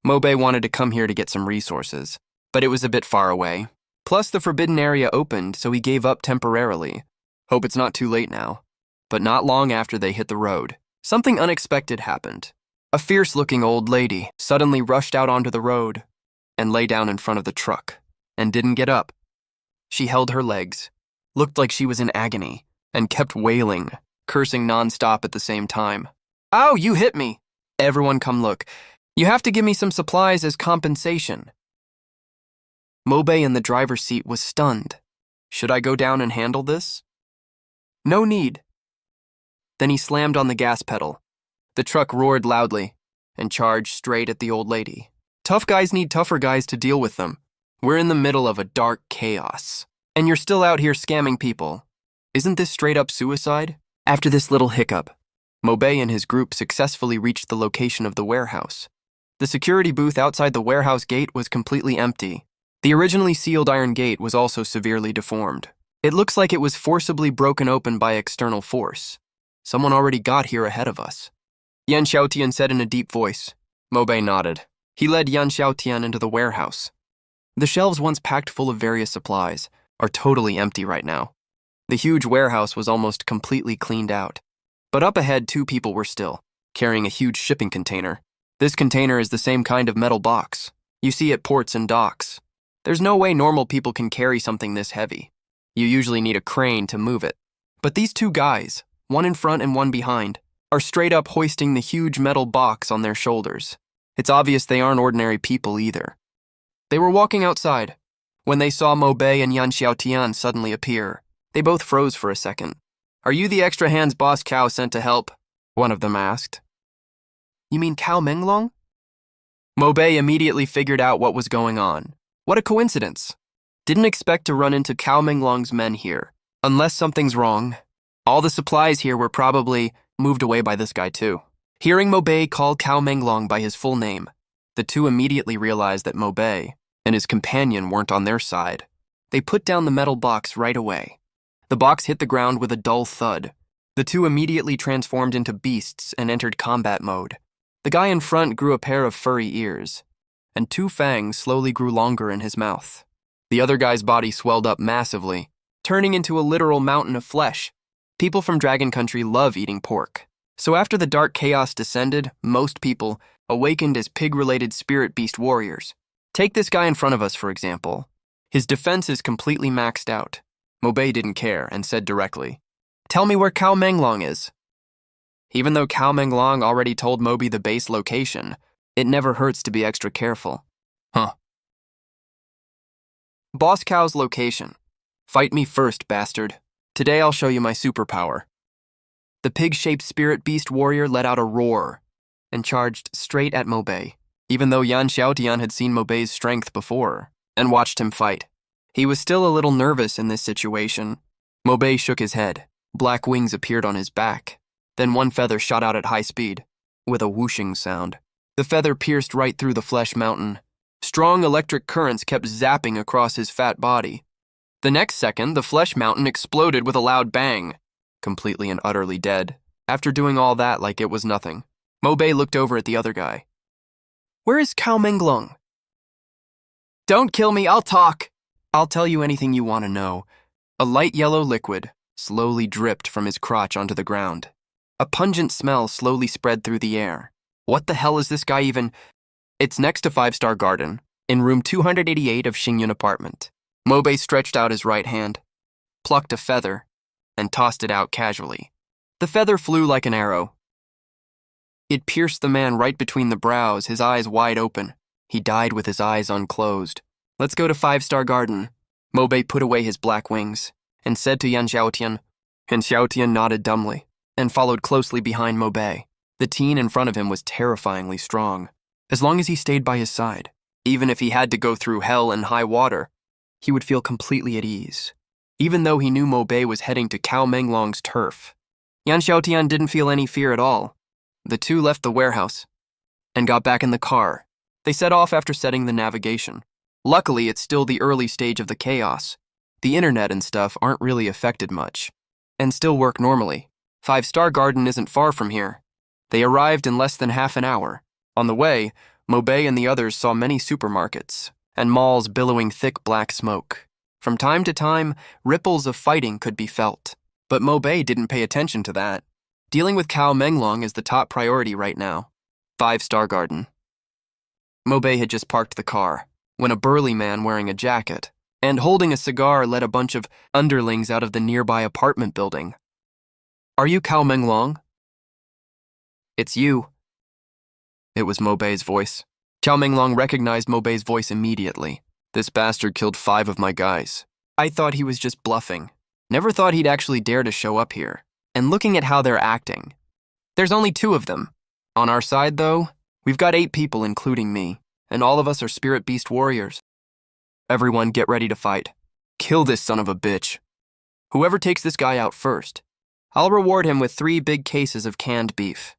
Mobei wanted to come here to get some resources, but it was a bit far away. Plus, the forbidden area opened, so he gave up temporarily. Hope it's not too late now. But not long after they hit the road, something unexpected happened. A fierce-looking old lady suddenly rushed out onto the road and lay down in front of the truck and didn't get up. She held her legs, looked like she was in agony, and kept wailing, cursing non-stop at the same time. "Ow, you hit me! Everyone come look. You have to give me some supplies as compensation." Mobei in the driver's seat was stunned. Should I go down and handle this? No need. Then he slammed on the gas pedal. The truck roared loudly and charged straight at the old lady. Tough guys need tougher guys to deal with them. We're in the middle of a dark chaos, and you're still out here scamming people. Isn't this straight-up suicide? After this little hiccup, Mobei and his group successfully reached the location of the warehouse. The security booth outside the warehouse gate was completely empty. The originally sealed iron gate was also severely deformed. It looks like it was forcibly broken open by external force. Someone already got here ahead of us. Yan Xiaotian said in a deep voice. Mobei nodded. He led Yan Xiaotian into the warehouse. The shelves once packed full of various supplies are totally empty right now. The huge warehouse was almost completely cleaned out. But up ahead, 2 people were still, carrying a huge shipping container. This container is the same kind of metal box you see at ports and docks. There's no way normal people can carry something this heavy. You usually need a crane to move it. But these 2 guys, one in front and one behind, are straight up hoisting the huge metal box on their shoulders. It's obvious they aren't ordinary people either. They were walking outside when they saw Mobei and Yan Xiaotian suddenly appear. They both froze for a second. "Are you the extra hands Boss Cow sent to help?" one of them asked. "You mean Cao Menglong?" Mobei immediately figured out what was going on. What a coincidence. Didn't expect to run into Cao Menglong's men here. Unless something's wrong. All the supplies here were probably moved away by this guy too. Hearing Mobei call Cao Menglong by his full name, the 2 immediately realized that Mobei and his companion weren't on their side. They put down the metal box right away. The box hit the ground with a dull thud. The 2 immediately transformed into beasts and entered combat mode. The guy in front grew a pair of furry ears, and 2 fangs slowly grew longer in his mouth. The other guy's body swelled up massively, turning into a literal mountain of flesh. People from Dragon Country love eating pork. So after the dark chaos descended, most people awakened as pig-related spirit beast warriors. Take this guy in front of us, for example. His defense is completely maxed out. Mobei didn't care and said directly, "Tell me where Cao Menglong is." Even though Cao Menglong already told Mobei the base location, it never hurts to be extra careful. Boss Cow's location. "Fight me first, bastard. Today I'll show you my superpower." The pig-shaped spirit beast warrior let out a roar and charged straight at Mobei, even though Yan Xiaotian had seen Mobei's strength before and watched him fight. He was still a little nervous in this situation. Mobei shook his head. Black wings appeared on his back. Then one feather shot out at high speed, with a whooshing sound. The feather pierced right through the flesh mountain. Strong electric currents kept zapping across his fat body. The next second, the flesh mountain exploded with a loud bang, completely and utterly dead. After doing all that like it was nothing, Mo Bei looked over at the other guy. Where is Cao Menglong? Don't kill me, I'll talk. I'll tell you anything you want to know. A light yellow liquid slowly dripped from his crotch onto the ground. A pungent smell slowly spread through the air. What the hell is this guy even? It's next to 5-Star Garden, in room 288 of Xingyun apartment. Mo Bei stretched out his right hand, plucked a feather, and tossed it out casually. The feather flew like an arrow. It pierced the man right between the brows, his eyes wide open. He died with his eyes unclosed. Let's go to 5-Star Garden. Mo Bei put away his black wings and said to Yan Xiaotian. And Xiaotian nodded dumbly and followed closely behind Mo Bei. The teen in front of him was terrifyingly strong. As long as he stayed by his side, even if he had to go through hell and high water, he would feel completely at ease. Even though he knew Mo Bei was heading to Cao Menglong's turf, Yan Xiaotian didn't feel any fear at all. The two left the warehouse and got back in the car. They set off after setting the navigation. Luckily, it's still the early stage of the chaos. The internet and stuff aren't really affected much, and still work normally. 5-Star Garden isn't far from here. They arrived in less than half an hour. On the way, Mo Bei and the others saw many supermarkets and malls billowing thick black smoke. From time to time, ripples of fighting could be felt, but Mo Bei didn't pay attention to that. Dealing with Cao Menglong is the top priority right now. 5-Star Garden. Mo Bei had just parked the car when a burly man wearing a jacket and holding a cigar led a bunch of underlings out of the nearby apartment building. Are you Cao Menglong? It's you. It was Mo Bei's voice. Cao Menglong recognized Mo Bei's voice immediately. This bastard killed 5 of my guys. I thought he was just bluffing. Never thought he'd actually dare to show up here. And looking at how they're acting, there's only 2 of them. On our side, though, we've got 8 people, including me, and all of us are spirit beast warriors. Everyone get ready to fight. Kill this son of a bitch. Whoever takes this guy out first, I'll reward him with 3 big cases of canned beef.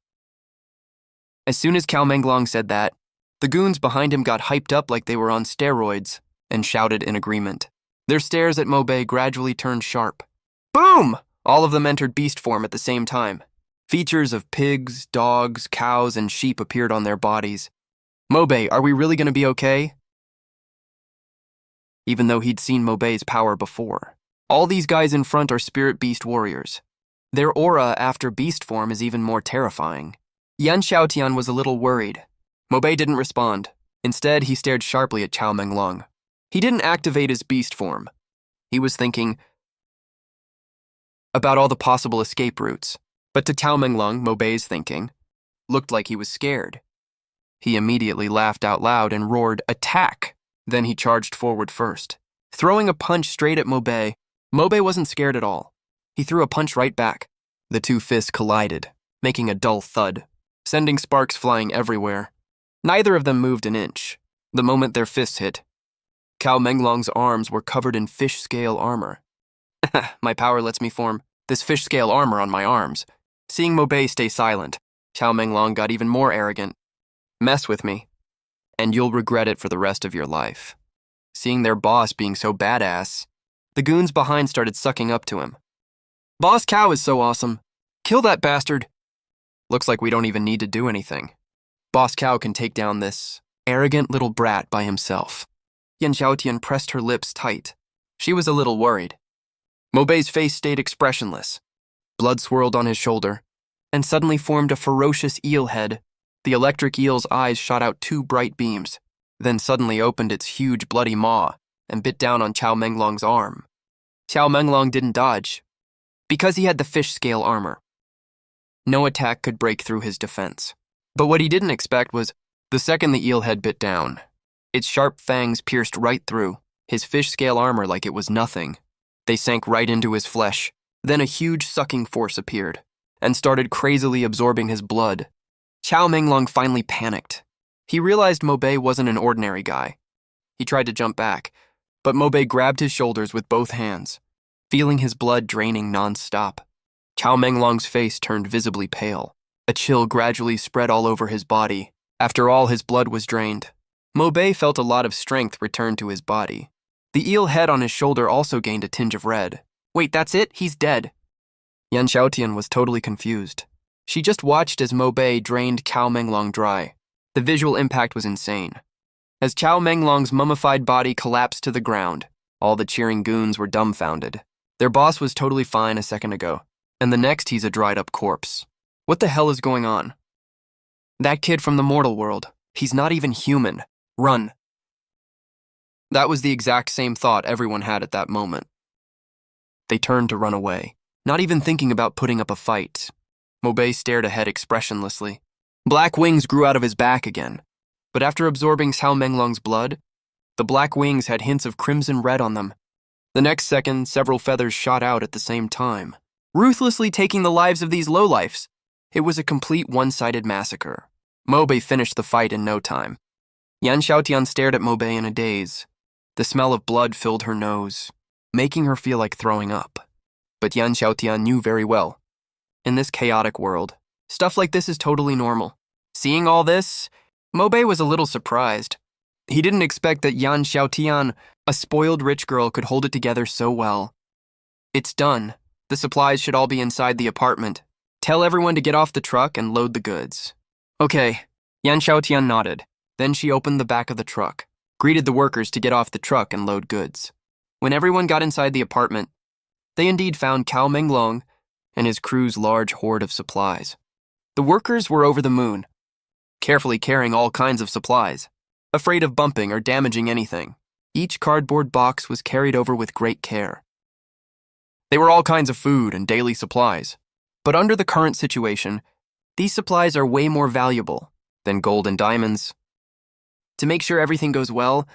As soon as Cao Menglong said that, the goons behind him got hyped up like they were on steroids and shouted in agreement. Their stares at Mo Bei gradually turned sharp. Boom! All of them entered beast form at the same time. Features of pigs, dogs, cows, and sheep appeared on their bodies. Mo Bei, are we really going to be okay? Even though he'd seen Mo Bei's power before. All these guys in front are spirit beast warriors. Their aura after beast form is even more terrifying. Yan Xiaotian was a little worried. Mo Bei didn't respond. Instead, he stared sharply at Cao Menglong. He didn't activate his beast form. He was thinking about all the possible escape routes. But to Cao Menglong, Mo Bei's thinking looked like he was scared. He immediately laughed out loud and roared, "Attack!" Then he charged forward first. Throwing a punch straight at Mo Bei wasn't scared at all. He threw a punch right back. The 2 fists collided, making a dull thud, sending sparks flying everywhere. Neither of them moved an inch. The moment their fists hit, Cao Menglong's arms were covered in fish-scale armor. My power lets me form this fish-scale armor on my arms. Seeing Mo Bei stay silent, Cao Menglong got even more arrogant. Mess with me, and you'll regret it for the rest of your life. Seeing their boss being so badass, the goons behind started sucking up to him. Boss Cao is so awesome. Kill that bastard. Looks like we don't even need to do anything. Boss Cao can take down this arrogant little brat by himself. Yan Xiaotian pressed her lips tight. She was a little worried. Mo Bei's face stayed expressionless. Blood swirled on his shoulder, and suddenly formed a ferocious eel head. The electric eel's eyes shot out 2 bright beams, then suddenly opened its huge bloody maw and bit down on Cao Menglong's arm. Cao Menglong didn't dodge, because he had the fish-scale armor. No attack could break through his defense. But what he didn't expect was, the second the eel head bit down, its sharp fangs pierced right through his fish-scale armor like it was nothing. They sank right into his flesh. Then a huge sucking force appeared and started crazily absorbing his blood. Cao Menglong finally panicked. He realized Mo Bei wasn't an ordinary guy. He tried to jump back, but Mo Bei grabbed his shoulders with both hands, feeling his blood draining non-stop. Cao Menglong's face turned visibly pale. A chill gradually spread all over his body. After all his blood was drained, Mo Bei felt a lot of strength return to his body. The eel head on his shoulder also gained a tinge of red. Wait, that's it? He's dead. Yan Xiaotian was totally confused. She just watched as Mo Bei drained Cao Menglong dry. The visual impact was insane. As Cao Menglong's mummified body collapsed to the ground, all the cheering goons were dumbfounded. Their boss was totally fine a second ago, and the next he's a dried-up corpse. What the hell is going on? That kid from the mortal world, he's not even human. Run. That was the exact same thought everyone had at that moment. They turned to run away, not even thinking about putting up a fight. Mo Bei stared ahead expressionlessly. Black wings grew out of his back again, but after absorbing Cao Menglong's blood, the black wings had hints of crimson red on them. The next second, several feathers shot out at the same time, ruthlessly taking the lives of these lowlifes. It was a complete one-sided massacre. Mo Bei finished the fight in no time. Yan Xiaotian stared at Mo Bei in a daze. The smell of blood filled her nose, making her feel like throwing up. But Yan Xiaotian knew very well. In this chaotic world, stuff like this is totally normal. Seeing all this, Mo Bei was a little surprised. He didn't expect that Yan Xiaotian, a spoiled rich girl, could hold it together so well. It's done. The supplies should all be inside the apartment. Tell everyone to get off the truck and load the goods. Okay, Yan Xiaotian nodded. Then she opened the back of the truck, greeted the workers to get off the truck and load goods. When everyone got inside the apartment, they indeed found Cao Menglong and his crew's large hoard of supplies. The workers were over the moon, carefully carrying all kinds of supplies, afraid of bumping or damaging anything. Each cardboard box was carried over with great care. They were all kinds of food and daily supplies, but under the current situation, these supplies are way more valuable than gold and diamonds. To make sure everything goes well,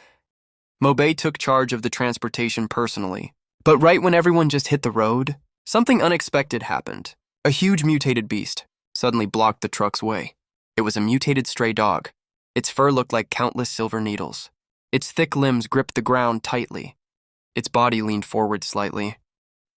Mo Bei took charge of the transportation personally. But right when everyone just hit the road, something unexpected happened. A huge mutated beast suddenly blocked the truck's way. It was a mutated stray dog. Its fur looked like countless silver needles. Its thick limbs gripped the ground tightly. Its body leaned forward slightly,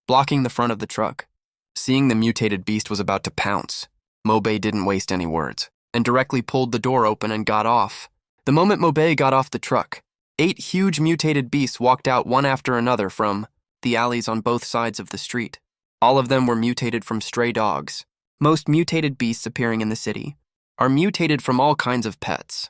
blocking the front of the truck. Seeing the mutated beast was about to pounce, Mo Bei didn't waste any words and directly pulled the door open and got off. The moment Mo Bei got off the truck, 8 huge mutated beasts walked out one after another from the alleys on both sides of the street. All of them were mutated from stray dogs. Most mutated beasts appearing in the city are mutated from all kinds of pets.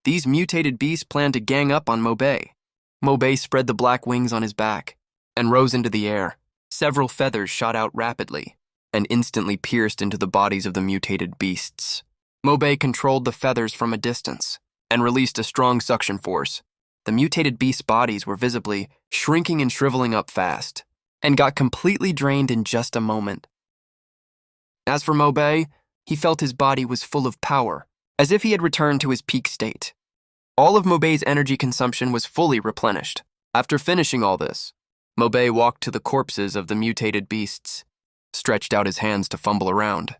These mutated beasts planned to gang up on Mo Bei. Mo Bei spread the black wings on his back and rose into the air. Several feathers shot out rapidly and instantly pierced into the bodies of the mutated beasts. Mo Bei controlled the feathers from a distance and released a strong suction force. The mutated beasts' bodies were visibly shrinking and shriveling up fast and got completely drained in just a moment. As for Mo Bei, he felt his body was full of power, as if he had returned to his peak state. All of Mo Bei's energy consumption was fully replenished. After finishing all this, Mo Bei walked to the corpses of the mutated beasts, stretched out his hands to fumble around,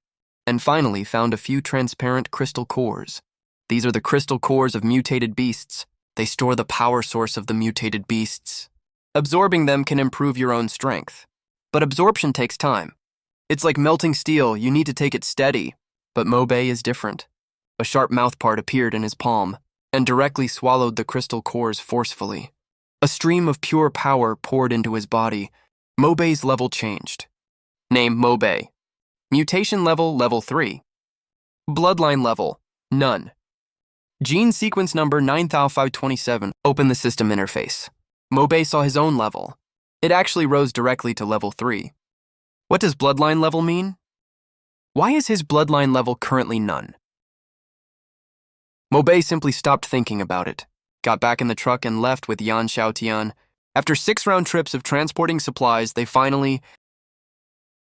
and finally found a few transparent crystal cores. These are the crystal cores of mutated beasts. They store the power source of the mutated beasts. Absorbing them can improve your own strength, but absorption takes time. It's like melting steel, you need to take it steady, but Mo Bei is different. A sharp mouthpart appeared in his palm and directly swallowed the crystal cores forcefully. A stream of pure power poured into his body. Mo Bei's level changed. Name Mo Bei. Mutation level, level 3. Bloodline level, none. Gene sequence number 9527. Open the system interface. Mo Bei saw his own level. It actually rose directly to level 3. What does bloodline level mean? Why is his bloodline level currently none? Mo Bei simply stopped thinking about it, got back in the truck and left with Yan Xiaotian. After 6 round trips of transporting supplies, they finally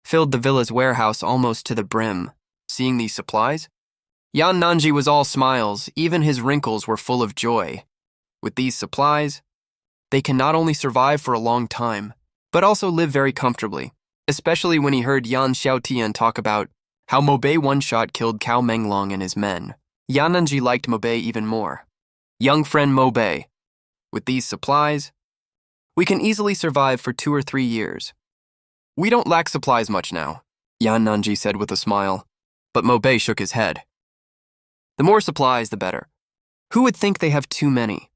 filled the villa's warehouse almost to the brim. Seeing these supplies, Yan Nanji was all smiles, even his wrinkles were full of joy. With these supplies, they can not only survive for a long time, but also live very comfortably, especially when he heard Yan Xiaotian talk about how Mo Bei one-shot killed Cao Menglong and his men. Yan Nanji liked Mo Bei even more. Young friend Mo Bei, with these supplies, we can easily survive for 2 or 3 years. We don't lack supplies much now, Yan Nanji said with a smile, but Mo Bei shook his head. The more supplies, the better. Who would think they have too many?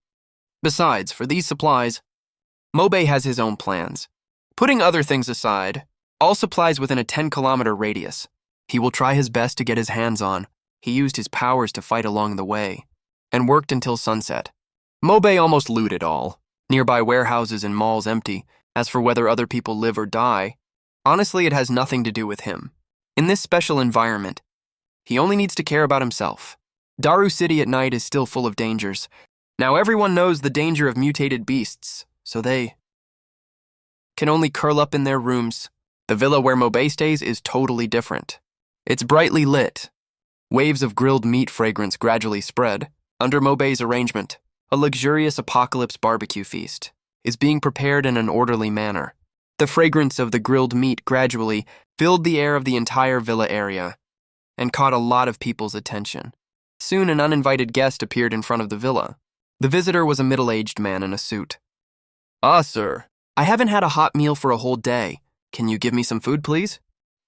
Besides, for these supplies, Mo Bei has his own plans. Putting other things aside, all supplies within a 10-kilometer radius He will try his best to get his hands on. He used his powers to fight along the way, and worked until sunset. Mobei almost looted all. Nearby warehouses and malls empty. As for whether other people live or die, honestly, it has nothing to do with him. In this special environment, he only needs to care about himself. Daru City at night is still full of dangers. Now everyone knows the danger of mutated beasts, so they can only curl up in their rooms. The villa where Mobei stays is totally different. It's brightly lit. Waves of grilled meat fragrance gradually spread. Under Mobei's arrangement, a luxurious apocalypse barbecue feast is being prepared in an orderly manner. The fragrance of the grilled meat gradually filled the air of the entire villa area and caught a lot of people's attention. Soon an uninvited guest appeared in front of the villa. The visitor was a middle-aged man in a suit. "Ah, sir, I haven't had a hot meal for a whole day. Can you give me some food, please?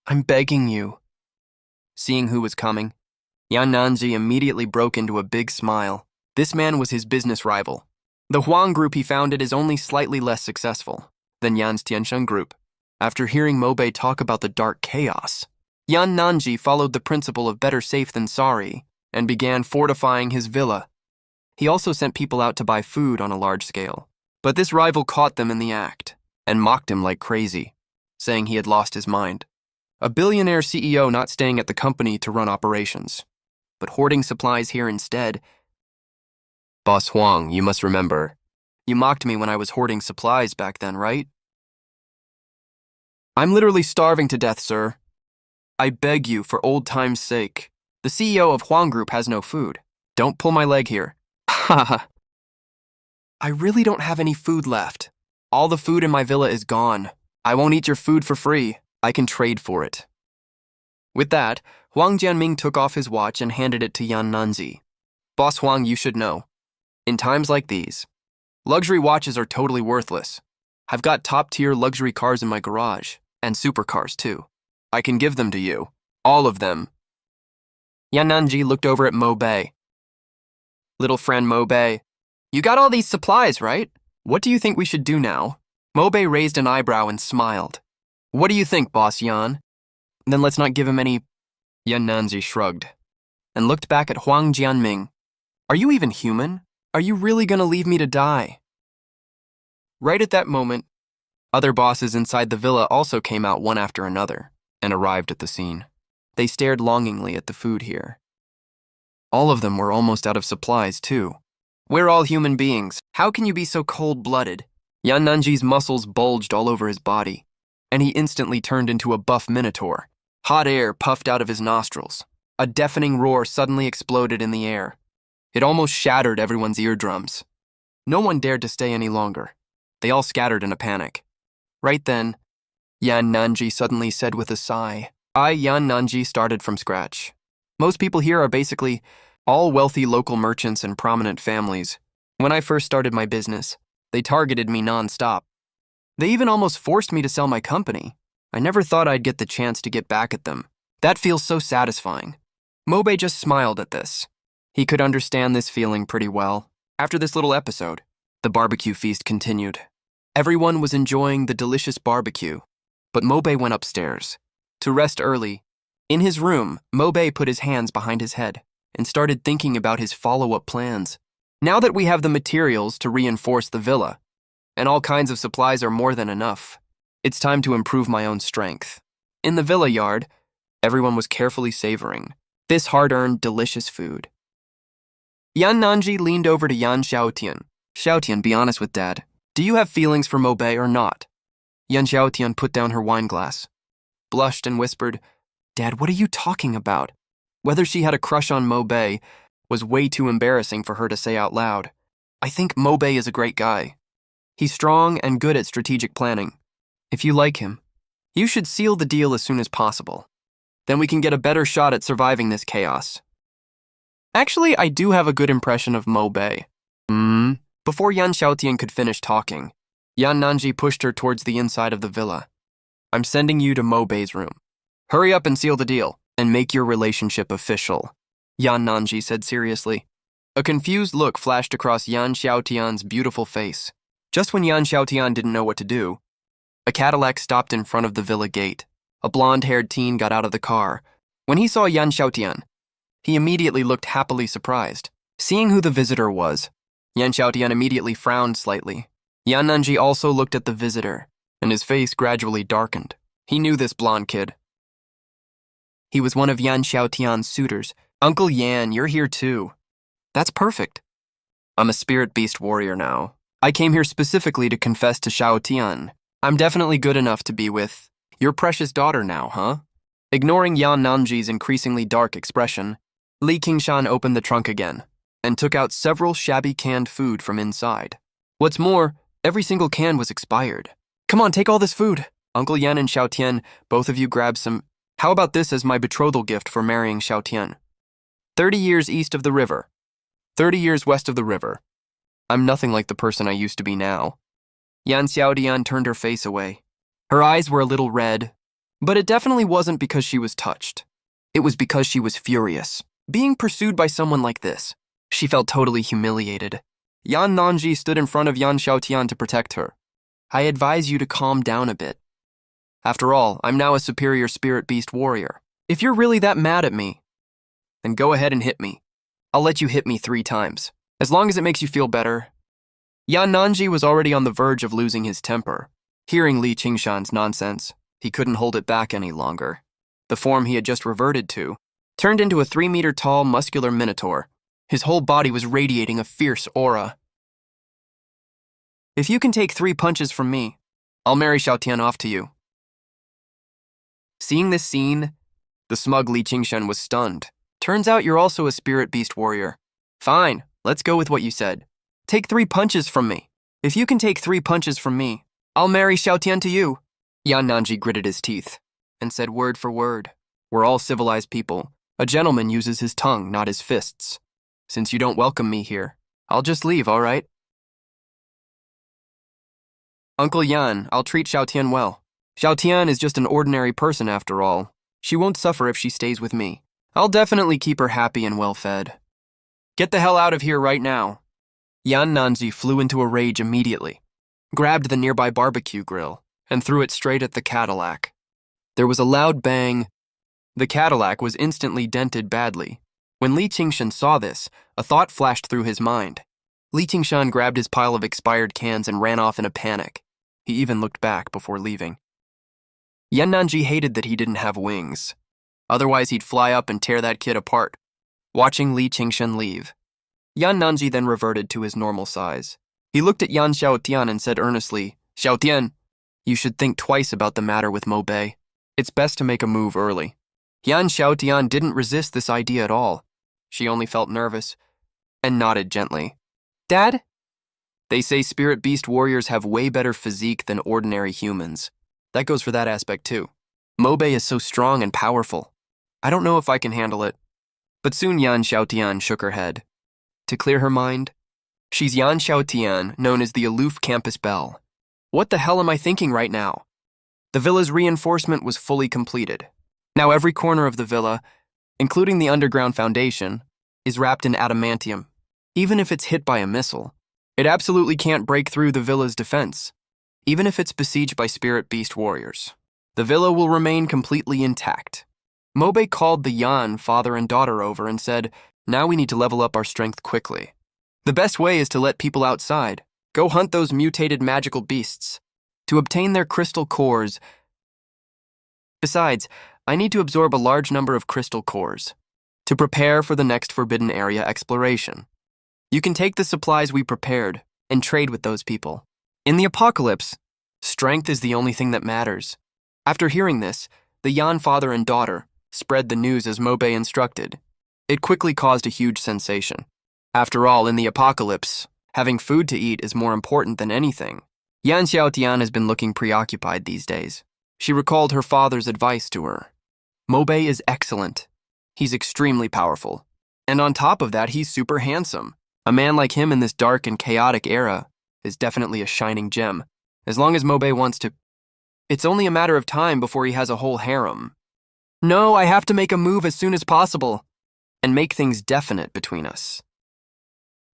I'm begging you." Seeing who was coming, Yan Nanji immediately broke into a big smile. This man was his business rival. The Huang group he founded is only slightly less successful than Yan's Tiansheng group. After hearing Mobei talk about the dark chaos, Yan Nanji followed the principle of better safe than sorry and began fortifying his villa. He also sent people out to buy food on a large scale. But this rival caught them in the act and mocked him like crazy, saying he had lost his mind. A billionaire CEO not staying at the company to run operations, but hoarding supplies here instead. "Boss Huang, you must remember, you mocked me when I was hoarding supplies back then, right? I'm literally starving to death, sir. I beg you, for old time's sake. The CEO of Huang Group has no food. Don't pull my leg here." Haha. "I really don't have any food left. All the food in my villa is gone. I won't eat your food for free. I can trade for it." With that, Huang Jianming took off his watch and handed it to Yan Nanzi. "Boss Huang, you should know. In times like these, luxury watches are totally worthless. I've got top-tier luxury cars in my garage, and supercars too. I can give them to you. All of them." Yan Nanji looked over at Mobei. "Little friend Mobei, you got all these supplies, right? What do you think we should do now?" Mobei raised an eyebrow and smiled. "What do you think, Boss Yan? Then let's not give him any..." Yan Nanzi shrugged and looked back at Huang Jianming. "Are you even human? Are you really gonna leave me to die?" Right at that moment, other bosses inside the villa also came out one after another and arrived at the scene. They stared longingly at the food here. All of them were almost out of supplies, too. "We're all human beings. How can you be so cold-blooded?" Yan Nanji's muscles bulged all over his body, and he instantly turned into a buff minotaur. Hot air puffed out of his nostrils. A deafening roar suddenly exploded in the air. It almost shattered everyone's eardrums. No one dared to stay any longer. They all scattered in a panic. Right then, Yan Nanji suddenly said with a sigh, "I, Yan Nanji, started from scratch. Most people here are basically all wealthy local merchants and prominent families. When I first started my business, they targeted me non-stop. They even almost forced me to sell my company. I never thought I'd get the chance to get back at them. That feels so satisfying." Mobei just smiled at this. He could understand this feeling pretty well. After this little episode, the barbecue feast continued. Everyone was enjoying the delicious barbecue, but Mobei went upstairs to rest early. In his room, Mobei put his hands behind his head and started thinking about his follow-up plans. Now that we have the materials to reinforce the villa, and all kinds of supplies are more than enough, it's time to improve my own strength. In the villa yard, everyone was carefully savoring this hard-earned, delicious food. Yan Nanji leaned over to Yan Xiaotian. "Xiaotian, be honest with Dad. Do you have feelings for Mobei or not?" Yan Xiaotian put down her wine glass, blushed and whispered, "Dad, what are you talking about?" Whether she had a crush on Mobei was way too embarrassing for her to say out loud. "I think Mobei is a great guy. He's strong and good at strategic planning. If you like him, you should seal the deal as soon as possible. Then we can get a better shot at surviving this chaos." Actually, I do have a good impression of Mobei. Before Yan Xiaotian could finish talking, Yan Nanji pushed her towards the inside of the villa. "I'm sending you to Mobei's room. Hurry up and seal the deal, and make your relationship official," Yan Nanji said seriously. A confused look flashed across Yan Xiaotian's beautiful face. Just when Yan Xiaotian didn't know what to do, a Cadillac stopped in front of the villa gate. A blonde-haired teen got out of the car, When he saw Yan Xiaotian, he immediately looked happily surprised. Seeing who the visitor was, Yan Xiaotian immediately frowned slightly. Yan Nanji also looked at the visitor, and his face gradually darkened. He knew this blonde kid. He was one of Yan Xiaotian's suitors. Uncle Yan, you're here too. That's perfect. I'm a spirit beast warrior now. I came here specifically to confess to Xiaotian. I'm definitely good enough to be with your precious daughter now, huh? Ignoring Yan Nanji's increasingly dark expression, Li Qingshan opened the trunk again and took out several shabby canned food from inside. What's more, every single can was expired. Come on, take all this food. Uncle Yan and Xiaotian, both of you grab some. How about this as my betrothal gift for marrying Xiaotian? 30 years east of the river. 30 years west of the river. I'm nothing like the person I used to be now. Yan Xiaotian turned her face away. Her eyes were a little red, but it definitely wasn't because she was touched. It was because she was furious. Being pursued by someone like this, she felt totally humiliated. Yan Nanji stood in front of Yan Xiaotian to protect her. I advise you to calm down a bit. After all, I'm now a superior spirit beast warrior. If you're really that mad at me, then go ahead and hit me. I'll let you hit me 3 times, as long as it makes you feel better. Yan Nanji was already on the verge of losing his temper. Hearing Li Qingshan's nonsense, he couldn't hold it back any longer. The form he had just reverted to turned into a 3-meter-tall, muscular minotaur. His whole body was radiating a fierce aura. If you can take 3 punches from me, I'll marry Xiaotian off to you. Seeing this scene, the smug Li Qingshan was stunned. Turns out you're also a spirit beast warrior. Fine, let's go with what you said. Take 3 punches from me. If you can take 3 punches from me, I'll marry Xiaotian to you. Yan Nanji gritted his teeth and said word for word. We're all civilized people. A gentleman uses his tongue, not his fists. Since you don't welcome me here, I'll just leave, all right? Uncle Yan, I'll treat Xiaotian well. Xiaotian is just an ordinary person after all. She won't suffer if she stays with me. I'll definitely keep her happy and well-fed. Get the hell out of here right now. Yan Nanji flew into a rage immediately, grabbed the nearby barbecue grill, and threw it straight at the Cadillac. There was a loud bang. The Cadillac was instantly dented badly. When Li Qingshan saw this, a thought flashed through his mind. Li Qingshan grabbed his pile of expired cans and ran off in a panic. He even looked back before leaving. Yan Nanji hated that he didn't have wings. Otherwise, he'd fly up and tear that kid apart. Watching Li Qingshan leave, Yan Nanji then reverted to his normal size. He looked at Yan Xiaotian and said earnestly, Xiaotian, you should think twice about the matter with Mo Bei. It's best to make a move early. Yan Xiaotian didn't resist this idea at all. She only felt nervous and nodded gently. Dad? They say spirit beast warriors have way better physique than ordinary humans. That goes for that aspect too. Mo Bei is so strong and powerful. I don't know if I can handle it. But soon Yan Xiaotian shook her head. To clear her mind, she's Yan Xiaotian, known as the Aloof Campus Belle. What the hell am I thinking right now? The villa's reinforcement was fully completed. Now every corner of the villa, including the underground foundation, is wrapped in adamantium. Even if it's hit by a missile, it absolutely can't break through the villa's defense. Even if it's besieged by spirit beast warriors, the villa will remain completely intact. Mo Bei called the Yan father and daughter over and said, now we need to level up our strength quickly. The best way is to let people outside. Go hunt those mutated magical beasts to obtain their crystal cores. Besides, I need to absorb a large number of crystal cores to prepare for the next forbidden area exploration. You can take the supplies we prepared and trade with those people. In the apocalypse, strength is the only thing that matters. After hearing this, the Yan father and daughter spread the news as Mo Bei instructed. It quickly caused a huge sensation. After all, in the apocalypse, having food to eat is more important than anything. Yan Xiaotian has been looking preoccupied these days. She recalled her father's advice to her. Mo Bei is excellent. He's extremely powerful. And on top of that, he's super handsome. A man like him in this dark and chaotic era is definitely a shining gem. As long as Mo Bei wants to. It's only a matter of time before he has a whole harem. No, I have to make a move as soon as possible and make things definite between us.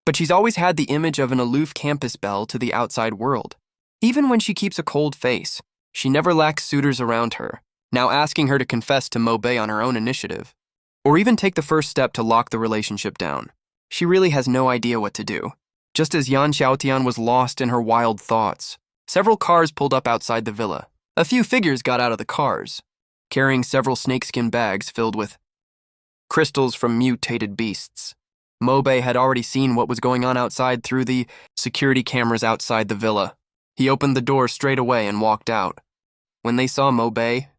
But she's always had the image of an aloof campus belle to the outside world. Even when she keeps a cold face, she never lacks suitors around her. now asking her to confess to Mo Bei on her own initiative, or even take the first step to lock the relationship down. She really has no idea what to do. Just as Yan Xiaotian was lost in her wild thoughts, several cars pulled up outside the villa. A few figures got out of the cars, carrying several snakeskin bags filled with crystals from mutated beasts. Mo Bei had already seen what was going on outside through the security cameras outside the villa. He opened the door straight away and walked out. When they saw Mo Bei,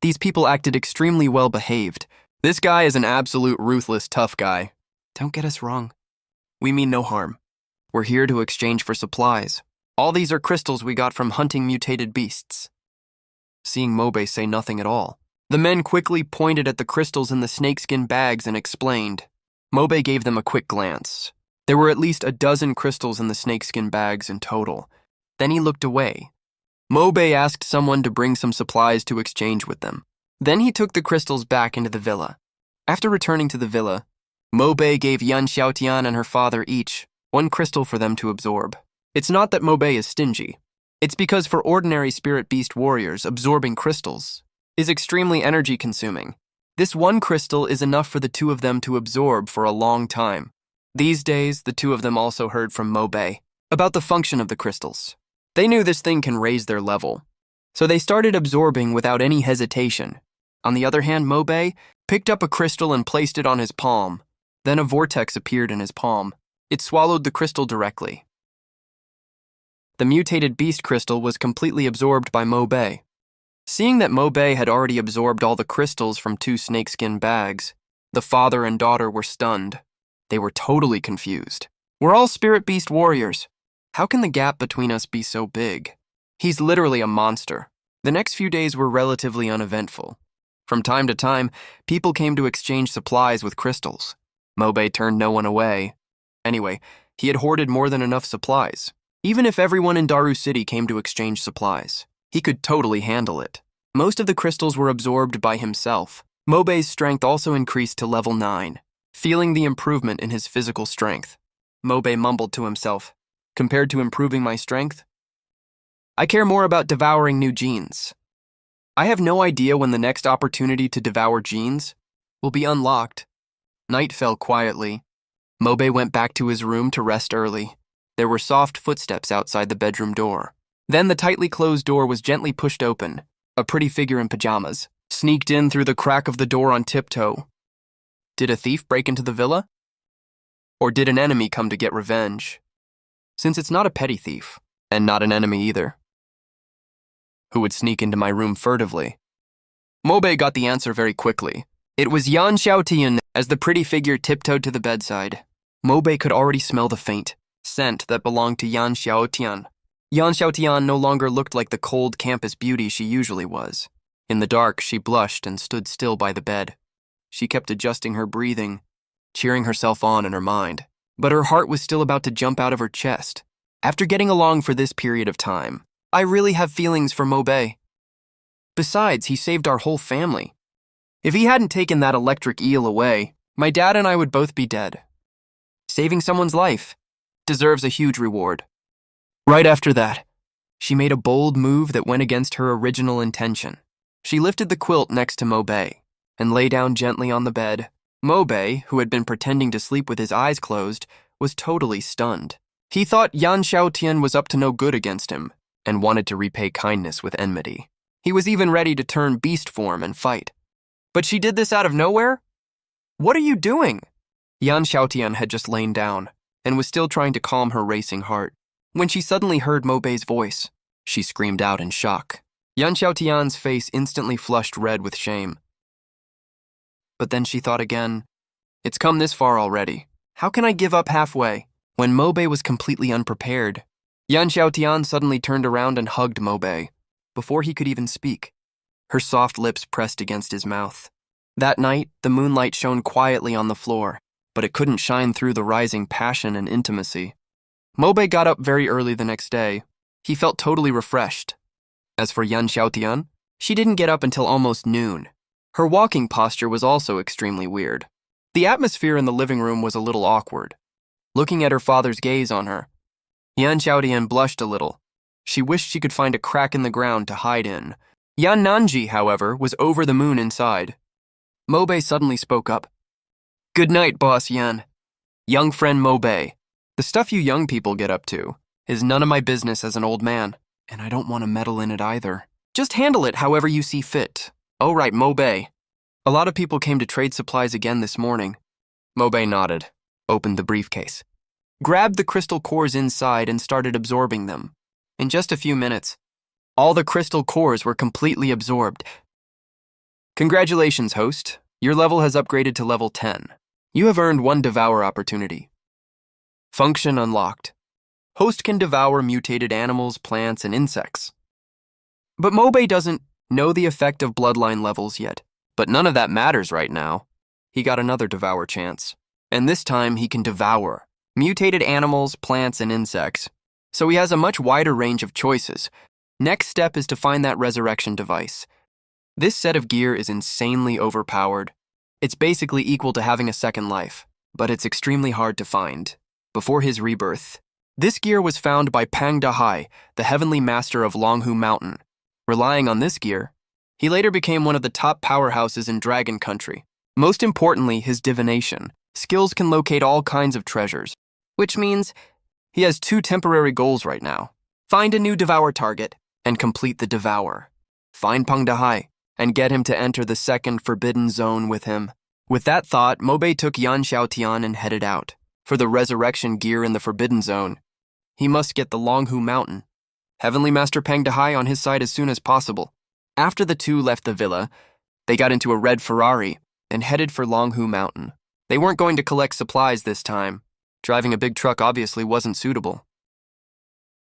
these people acted extremely well behaved. This guy is an absolute ruthless, tough guy. Don't get us wrong. We mean no harm. We're here to exchange for supplies. All these are crystals we got from hunting mutated beasts. Seeing Mo Bei say nothing at all, the men quickly pointed at the crystals in the snakeskin bags and explained. Mo Bei gave them a quick glance. There were at least a dozen crystals in the snakeskin bags in total. Then he looked away. Mo Bei asked someone to bring some supplies to exchange with them. Then he took the crystals back into the villa. After returning to the villa, Mo Bei gave Yan Xiaotian and her father each one crystal for them to absorb. It's not that Mo Bei is stingy. It's because for ordinary spirit beast warriors, absorbing crystals is extremely energy consuming. This one crystal is enough for the two of them to absorb for a long time. These days, the two of them also heard from Mo Bei about the function of the crystals. They knew this thing can raise their level, so they started absorbing without any hesitation. On the other hand, Mo Bei picked up a crystal and placed it on his palm. Then a vortex appeared in his palm. It swallowed the crystal directly. The mutated beast crystal was completely absorbed by Mo Bei. Seeing that Mo Bei had already absorbed all the crystals from 2 snakeskin bags, the father and daughter were stunned. They were totally confused. We're all spirit beast warriors. How can the gap between us be so big? He's literally a monster. The next few days were relatively uneventful. From time to time, people came to exchange supplies with crystals. Mo Bei turned no one away. Anyway, he had hoarded more than enough supplies. Even if everyone in Daru City came to exchange supplies, he could totally handle it. Most of the crystals were absorbed by himself. Mo Bei's strength also increased to level 9. Feeling the improvement in his physical strength, Mo Bei mumbled to himself, compared to improving my strength, I care more about devouring new genes. I have no idea when the next opportunity to devour genes will be unlocked. Night fell quietly. Mo Bei went back to his room to rest early. There were soft footsteps outside the bedroom door. Then the tightly closed door was gently pushed open. A pretty figure in pajamas sneaked in through the crack of the door on tiptoe. Did a thief break into the villa? Or did an enemy come to get revenge? Since it's not a petty thief, and not an enemy either, who would sneak into my room furtively? Mo Bei got the answer very quickly. It was Yan Xiaotian. As the pretty figure tiptoed to the bedside, Mo Bei could already smell the faint scent that belonged to Yan Xiaotian. Yan Xiaotian no longer looked like the cold campus beauty she usually was. In the dark, she blushed and stood still by the bed. She kept adjusting her breathing, cheering herself on in her mind, but her heart was still about to jump out of her chest. After getting along for this period of time, I really have feelings for Mo Bei. Besides, he saved our whole family. If he hadn't taken that electric eel away, my dad and I would both be dead. Saving someone's life deserves a huge reward. Right after that, she made a bold move that went against her original intention. She lifted the quilt next to Mo Bei and lay down gently on the bed. Mo Bei, who had been pretending to sleep with his eyes closed, was totally stunned. He thought Yan Xiaotian was up to no good against him and wanted to repay kindness with enmity. He was even ready to turn beast form and fight. But she did this out of nowhere? What are you doing? Yan Xiaotian had just lain down and was still trying to calm her racing heart. When she suddenly heard Mo Bei's voice, she screamed out in shock. Yan Xiaotian's face instantly flushed red with shame. But then she thought again, it's come this far already. How can I give up halfway? When Mo Bei was completely unprepared, Yan Xiaotian suddenly turned around and hugged Mo Bei before he could even speak. Her soft lips pressed against his mouth. That night, the moonlight shone quietly on the floor, but it couldn't shine through the rising passion and intimacy. Mo Bei got up very early the next day. He felt totally refreshed. As for Yan Xiaotian, she didn't get up until almost noon. Her walking posture was also extremely weird. The atmosphere in the living room was a little awkward. Looking at her father's gaze on her, Yan Xiaotian blushed a little. She wished she could find a crack in the ground to hide in, Yan Nanji, however, was over the moon inside. Mobe suddenly spoke up. "Good night, Boss Yan. Young friend Mobe. The stuff you young people get up to is none of my business as an old man, and I don't want to meddle in it either. Just handle it however you see fit. Oh right, Mobe. A lot of people came to trade supplies again this morning." Mobe nodded, opened the briefcase, grabbed the crystal cores inside and started absorbing them. In just a few minutes, all the crystal cores were completely absorbed. "Congratulations, host. Your level has upgraded to level 10. You have earned one devour opportunity. Function unlocked. Host can devour mutated animals, plants, and insects." But Mobe doesn't know the effect of bloodline levels yet. But none of that matters right now. He got another devour chance. And this time he can devour mutated animals, plants, and insects. So he has a much wider range of choices. Next step is to find that resurrection device. This set of gear is insanely overpowered. It's basically equal to having a second life, but it's extremely hard to find. Before his rebirth, this gear was found by Pang Dahai, the heavenly master of Longhu Mountain. Relying on this gear, he later became one of the top powerhouses in Dragon Country. Most importantly, his divination skills can locate all kinds of treasures, which means he has two temporary goals right now. Find a new devour target and complete the devour. Find Pang Dahai and get him to enter the second forbidden zone with him. With that thought, Mobe took Yan Xiaotian and headed out. For the resurrection gear in the forbidden zone, he must get the Longhu Mountain. Heavenly Master Pang Dahai on his side as soon as possible. After the two left the villa, they got into a red Ferrari and headed for Longhu Mountain. They weren't going to collect supplies this time. Driving a big truck obviously wasn't suitable.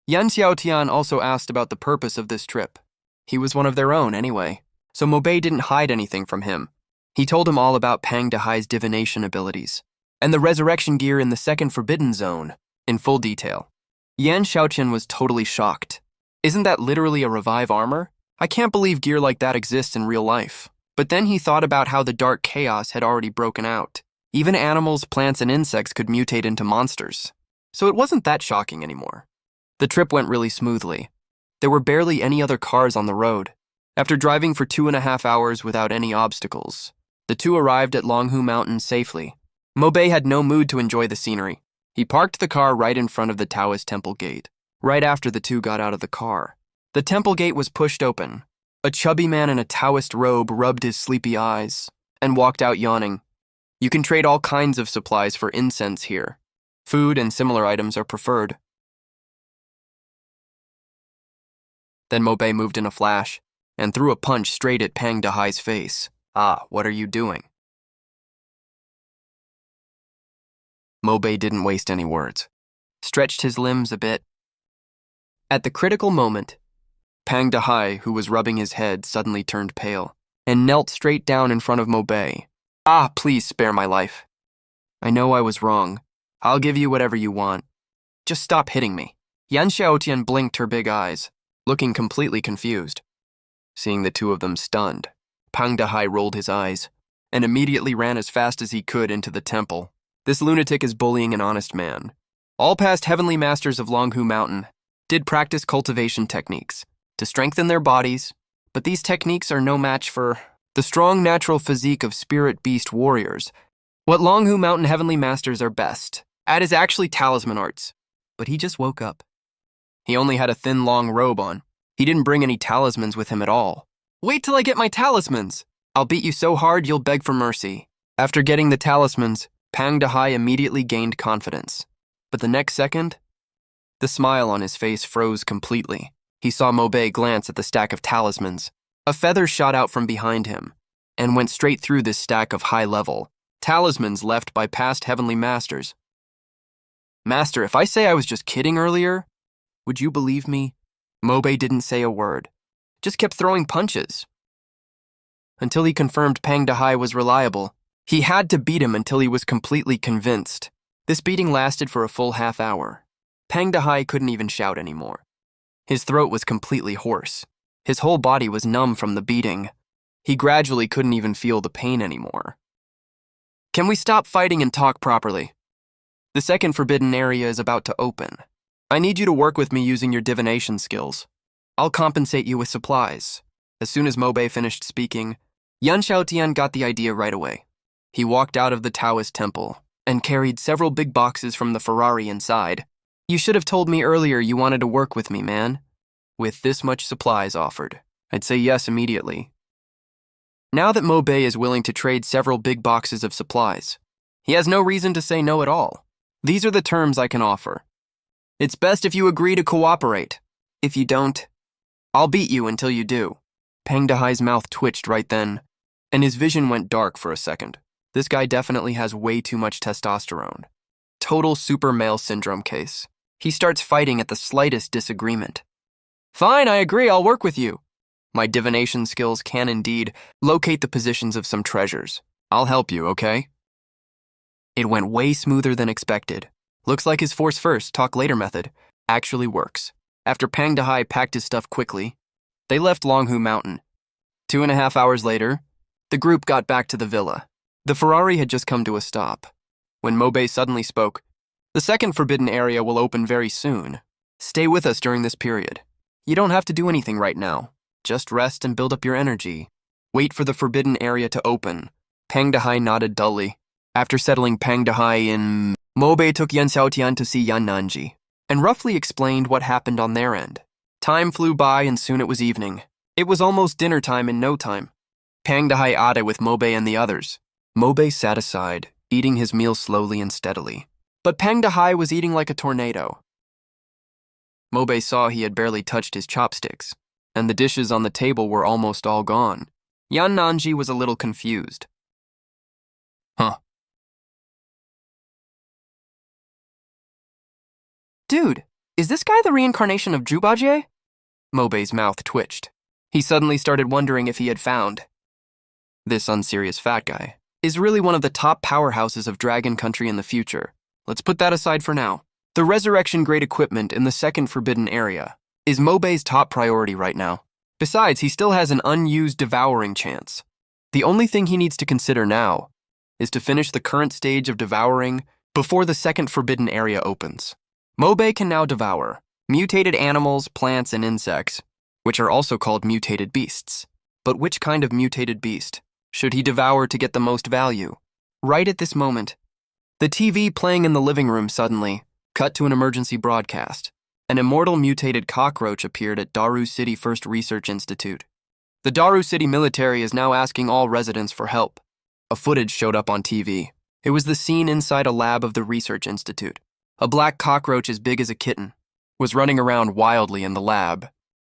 Yan Xiaotian also asked about the purpose of this trip. He was one of their own anyway, so Mobe didn't hide anything from him. He told him all about Pang Dahai's divination abilities and the resurrection gear in the second forbidden zone in full detail. Yan Xiaotian was totally shocked. Isn't that literally a revive armor? I can't believe gear like that exists in real life. But then he thought about how the dark chaos had already broken out. Even animals, plants, and insects could mutate into monsters. So it wasn't that shocking anymore. The trip went really smoothly. There were barely any other cars on the road. After driving for 2.5 hours without any obstacles, the two arrived at Longhu Mountain safely. Mobe had no mood to enjoy the scenery. He parked the car right in front of the Taoist temple gate, right after the two got out of the car. The temple gate was pushed open. A chubby man in a Taoist robe rubbed his sleepy eyes and walked out yawning. You can trade all kinds of supplies for incense here. Food and similar items are preferred. Then Mobe moved in a flash and threw a punch straight at Pang Dahai's face. "Ah, what are you doing?" Mobe didn't waste any words. Stretched his limbs a bit. At the critical moment, Pang Dahai, who was rubbing his head, suddenly turned pale and knelt straight down in front of Mobe. "Ah, please spare my life. I know I was wrong. I'll give you whatever you want. Just stop hitting me." Yan Xiaotian blinked her big eyes, looking completely confused. Seeing the two of them stunned, Pang Dahai rolled his eyes and immediately ran as fast as he could into the temple. This lunatic is bullying an honest man. All past heavenly masters of Longhu Mountain did practice cultivation techniques to strengthen their bodies, but these techniques are no match for the strong natural physique of spirit beast warriors. What Longhu Mountain heavenly masters are best at is actually talisman arts. But he just woke up. He only had a thin, long robe on. He didn't bring any talismans with him at all. "Wait till I get my talismans. I'll beat you so hard you'll beg for mercy." After getting the talismans, Pang Dahai immediately gained confidence. But the next second, the smile on his face froze completely. He saw Mobe glance at the stack of talismans. A feather shot out from behind him and went straight through this stack of high-level talismans left by past heavenly masters. "Master, if I say I was just kidding earlier, would you believe me?" Mobe didn't say a word, just kept throwing punches. Until he confirmed Pang Dahai was reliable. He had to beat him until he was completely convinced. This beating lasted for a full half hour. Pang Dahai couldn't even shout anymore. His throat was completely hoarse. His whole body was numb from the beating. He gradually couldn't even feel the pain anymore. "Can we stop fighting and talk properly? The second forbidden area is about to open. I need you to work with me using your divination skills. I'll compensate you with supplies. As soon as Mobe finished speaking, Yan Xiaotian got the idea right away. He walked out of the Taoist temple and carried several big boxes from the Ferrari inside. You should have told me earlier you wanted to work with me, man. With this much supplies offered, I'd say yes immediately. Now that Mobe is willing to trade several big boxes of supplies, he has no reason to say no at all. These are the terms I can offer. It's best if you agree to cooperate. If you don't, I'll beat you until you do. Peng Dehai's mouth twitched right then, and his vision went dark for a second. This guy definitely has way too much testosterone. Total super male syndrome case. He starts fighting at the slightest disagreement. Fine, I agree, I'll work with you. My divination skills can indeed locate the positions of some treasures. I'll help you, okay? It went way smoother than expected. Looks like his force first, talk later method actually works. After Peng Dehai packed his stuff quickly, they left Longhu Mountain. 2.5 hours later, the group got back to the villa. The Ferrari had just come to a stop. When Mobe suddenly spoke, the second forbidden area will open very soon. Stay with us during this period. You don't have to do anything right now. Just rest and build up your energy. Wait for the forbidden area to open. Peng Dehai nodded dully. After settling Peng Dehai in, Mobe took Yan Xiaotian to see Yan Nanji and roughly explained what happened on their end. Time flew by and soon it was evening. It was almost dinner time in no time. Peng Dehai ate with Mobe and the others. Mobe sat aside, eating his meal slowly and steadily. But Peng Dehai was eating like a tornado. Mobe saw he had barely touched his chopsticks, and the dishes on the table were almost all gone. Yan Nanji was a little confused. Huh. Dude, is this guy the reincarnation of Zhubaje? Mobe's mouth twitched. He suddenly started wondering if he had found. This unserious fat guy is really one of the top powerhouses of Dragon Country in the future. Let's put that aside for now. The resurrection-grade equipment in the second forbidden area is Mobe's top priority right now. Besides, he still has an unused devouring chance. The only thing he needs to consider now is to finish the current stage of devouring before the second forbidden area opens. Mobe can now devour mutated animals, plants, and insects, which are also called mutated beasts. But which kind of mutated beast should he devour to get the most value? Right at this moment, the TV playing in the living room suddenly cut to an emergency broadcast. An immortal mutated cockroach appeared at Daru City First Research Institute. The Daru City military is now asking all residents for help. A footage showed up on TV. It was the scene inside a lab of the Research Institute. A black cockroach as big as a kitten was running around wildly in the lab.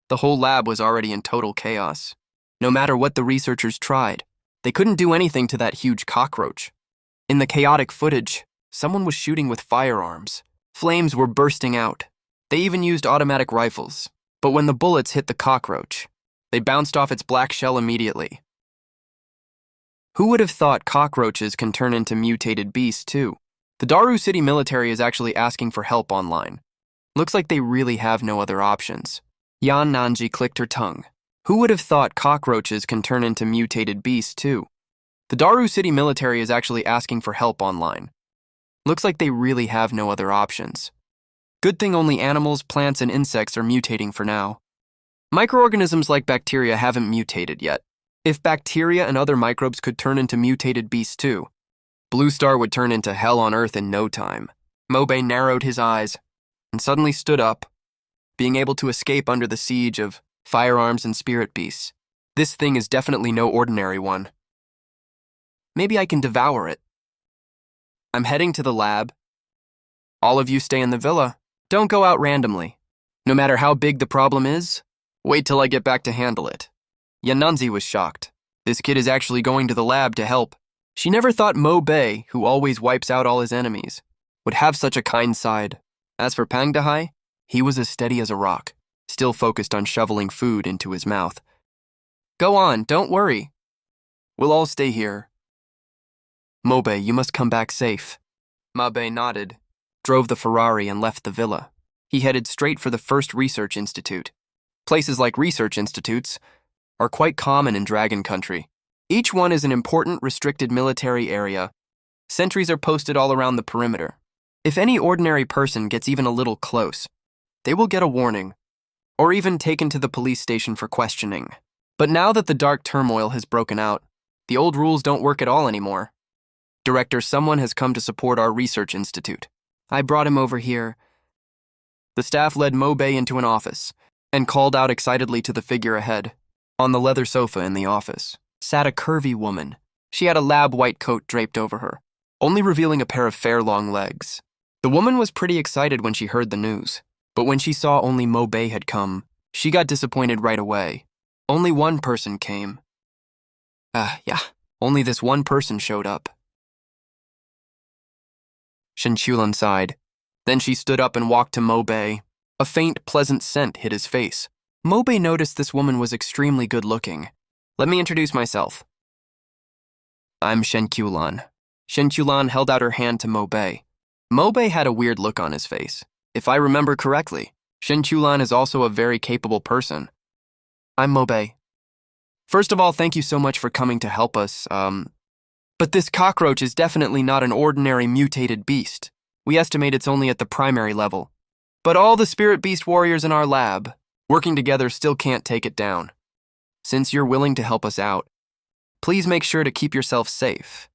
The whole lab was already in total chaos. No matter what the researchers tried, they couldn't do anything to that huge cockroach. In the chaotic footage, someone was shooting with firearms. Flames were bursting out. They even used automatic rifles. But when the bullets hit the cockroach, they bounced off its black shell immediately. Who would have thought cockroaches can turn into mutated beasts too? The Daru City military is actually asking for help online. Looks like they really have no other options. Yan Nanji clicked her tongue. Who would have thought cockroaches can turn into mutated beasts too? The Daru City military is actually asking for help online. Looks like they really have no other options. Good thing only animals, plants, and insects are mutating for now. Microorganisms like bacteria haven't mutated yet. If bacteria and other microbes could turn into mutated beasts too, Blue Star would turn into hell on Earth in no time. Mobe narrowed his eyes and suddenly stood up, being able to escape under the siege of firearms and spirit beasts. This thing is definitely no ordinary one. Maybe I can devour it. I'm heading to the lab. All of you stay in the villa. Don't go out randomly. No matter how big the problem is, wait till I get back to handle it. Yananzi was shocked. This kid is actually going to the lab to help. She never thought Mobe, who always wipes out all his enemies, would have such a kind side. As for Peng Dehai, he was as steady as a rock, still focused on shoveling food into his mouth. Go on, don't worry. We'll all stay here. Mobe, you must come back safe. Mabe nodded, drove the Ferrari and left the villa. He headed straight for the first research institute. Places like research institutes are quite common in Dragon Country. Each one is an important restricted military area. Sentries are posted all around the perimeter. If any ordinary person gets even a little close, they will get a warning, or even taken to the police station for questioning. But now that the dark turmoil has broken out, the old rules don't work at all anymore. Director, someone has come to support our research institute. I brought him over here. The staff led Mobei into an office and called out excitedly to the figure ahead. On the leather sofa in the office sat a curvy woman. She had a lab white coat draped over her, only revealing a pair of fair long legs. The woman was pretty excited when she heard the news, but when she saw only Mobei had come, she got disappointed right away. Only one person came. Only this one person showed up. Shen Chulan sighed. Then she stood up and walked to Mobei. A faint, pleasant scent hit his face. Mobei noticed this woman was extremely good-looking. Let me introduce myself. I'm Shen Chulan. Shen Chulan held out her hand to Mobei. Mobei had a weird look on his face. If I remember correctly, Shen Chulan is also a very capable person. I'm Mobei. First of all, thank you so much for coming to help us, but this cockroach is definitely not an ordinary mutated beast. We estimate it's only at the primary level. But all the spirit beast warriors in our lab, working together, still can't take it down. Since you're willing to help us out, please make sure to keep yourself safe.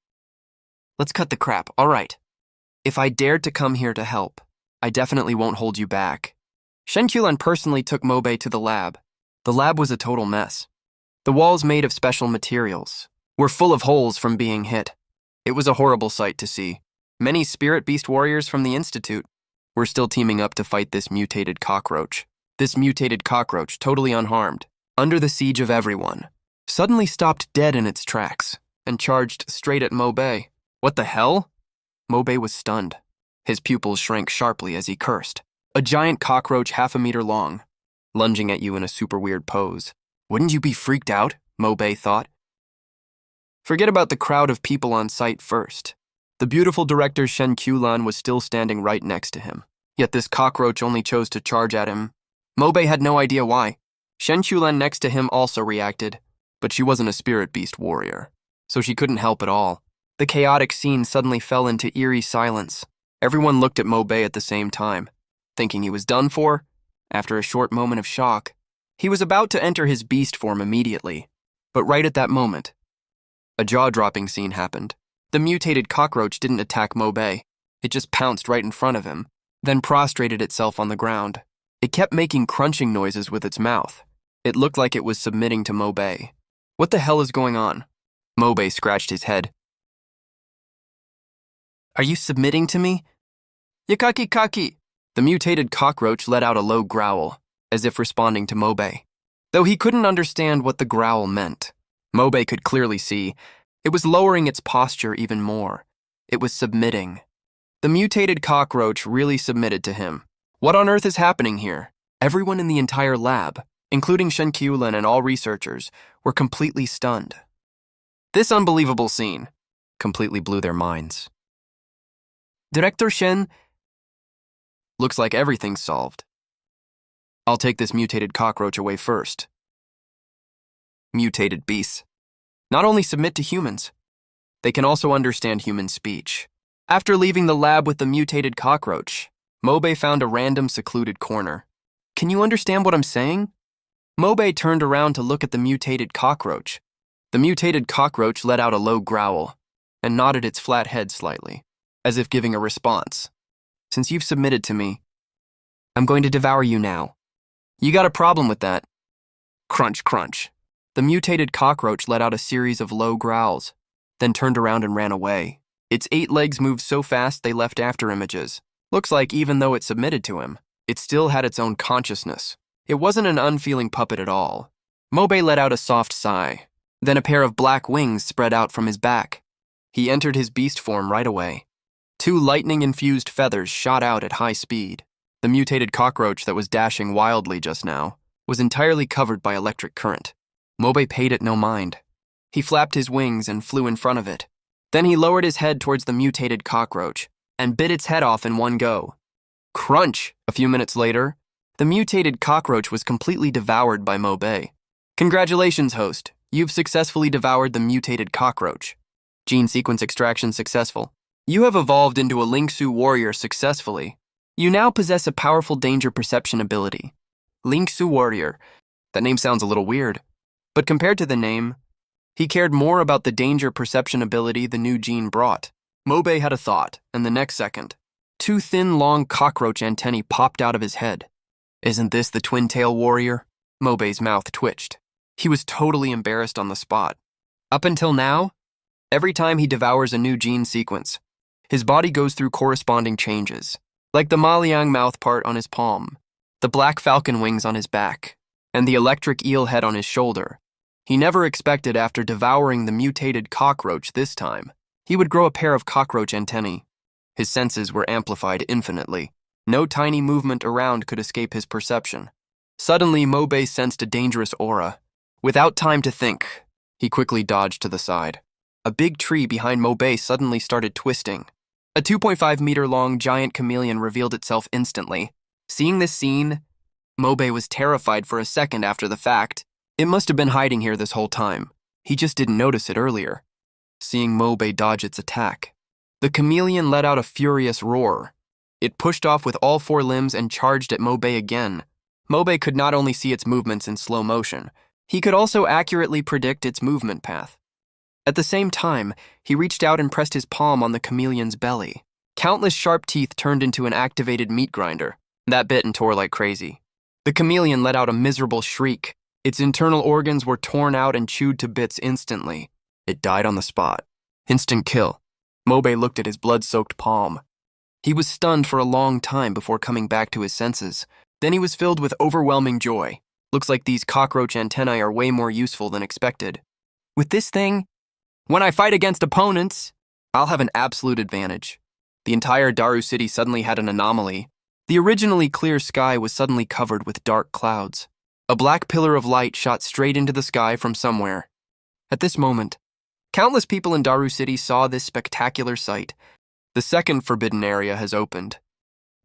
Let's cut the crap, all right. If I dared to come here to help, I definitely won't hold you back. Shen Chulan personally took Mobei to the lab. The lab was a total mess. The walls, made of special materials, were full of holes from being hit. It was a horrible sight to see. Many spirit beast warriors from the institute were still teaming up to fight this mutated cockroach. This mutated cockroach, totally unharmed, under the siege of everyone, suddenly stopped dead in its tracks and charged straight at Mobei. What the hell? Mobei was stunned. His pupils shrank sharply as he cursed. A giant cockroach 1/2 meter long, lunging at you in a super weird pose. Wouldn't you be freaked out? Mobei thought. Forget about the crowd of people on site first. The beautiful director Shen Chulan was still standing right next to him. Yet this cockroach only chose to charge at him. Mobei had no idea why. Shen Chulan next to him also reacted, but she wasn't a spirit beast warrior, so she couldn't help at all. The chaotic scene suddenly fell into eerie silence. Everyone looked at Mobei at the same time, thinking he was done for. After a short moment of shock, he was about to enter his beast form immediately, but right at that moment, a jaw-dropping scene happened. The mutated cockroach didn't attack Mobei. It just pounced right in front of him, then prostrated itself on the ground. It kept making crunching noises with its mouth. It looked like it was submitting to Mobei. What the hell is going on? Mobei scratched his head. Are you submitting to me? Yakaki kaki! The mutated cockroach let out a low growl, as if responding to Mobei. Though he couldn't understand what the growl meant, Mobei could clearly see it was lowering its posture even more. It was submitting. The mutated cockroach really submitted to him. What on earth is happening here? Everyone in the entire lab, including Shen Chulan and all researchers, were completely stunned. This unbelievable scene completely blew their minds. Director Shen, looks like everything's solved. I'll take this mutated cockroach away first. Mutated beasts not only submit to humans, they can also understand human speech. After leaving the lab with the mutated cockroach, Mobei found a random secluded corner. Can you understand what I'm saying? Mobei turned around to look at the mutated cockroach. The mutated cockroach let out a low growl and nodded its flat head slightly, as if giving a response. Since you've submitted to me, I'm going to devour you now. You got a problem with that? Crunch, crunch. The mutated cockroach let out a series of low growls, then turned around and ran away. Its 8 legs moved so fast they left after images. Looks like even though it submitted to him, it still had its own consciousness. It wasn't an unfeeling puppet at all. Mobei let out a soft sigh. Then a pair of black wings spread out from his back. He entered his beast form right away. 2 lightning-infused feathers shot out at high speed. The mutated cockroach that was dashing wildly just now was entirely covered by electric current. Mobei paid it no mind. He flapped his wings and flew in front of it. Then he lowered his head towards the mutated cockroach and bit its head off in one go. Crunch! A few minutes later, the mutated cockroach was completely devoured by Mobei. Congratulations, host. You've successfully devoured the mutated cockroach. Gene sequence extraction successful. You have evolved into a Lingsu warrior successfully. You now possess a powerful danger perception ability. Lingsu warrior. That name sounds a little weird. But compared to the name, he cared more about the danger perception ability the new gene brought. Mobei had a thought, and the next second, two thin, long cockroach antennae popped out of his head. Isn't this the twin-tail warrior? Mobei's mouth twitched. He was totally embarrassed on the spot. Up until now, every time he devours a new gene sequence, his body goes through corresponding changes, like the Maliang mouth part on his palm, the black falcon wings on his back, and the electric eel head on his shoulder. He never expected after devouring the mutated cockroach this time, he would grow a pair of cockroach antennae. His senses were amplified infinitely. No tiny movement around could escape his perception. Suddenly, Mobei sensed a dangerous aura. Without time to think, he quickly dodged to the side. A big tree behind Mobei suddenly started twisting. A 2.5-meter-long giant chameleon revealed itself instantly. Seeing this scene, Mobei was terrified for a second after the fact. It must have been hiding here this whole time. He just didn't notice it earlier. Seeing Mobei dodge its attack, the chameleon let out a furious roar. It pushed off with all four limbs and charged at Mobei again. Mobei could not only see its movements in slow motion, he could also accurately predict its movement path. At the same time, he reached out and pressed his palm on the chameleon's belly. Countless sharp teeth turned into an activated meat grinder. That bit and tore like crazy. The chameleon let out a miserable shriek. Its internal organs were torn out and chewed to bits instantly. It died on the spot. Instant kill. Mobei looked at his blood-soaked palm. He was stunned for a long time before coming back to his senses. Then he was filled with overwhelming joy. Looks like these cockroach antennae are way more useful than expected. With this thing, when I fight against opponents, I'll have an absolute advantage. The entire Daru city suddenly had an anomaly. The originally clear sky was suddenly covered with dark clouds. A black pillar of light shot straight into the sky from somewhere. At this moment, countless people in Daru City saw this spectacular sight. The second forbidden area has opened.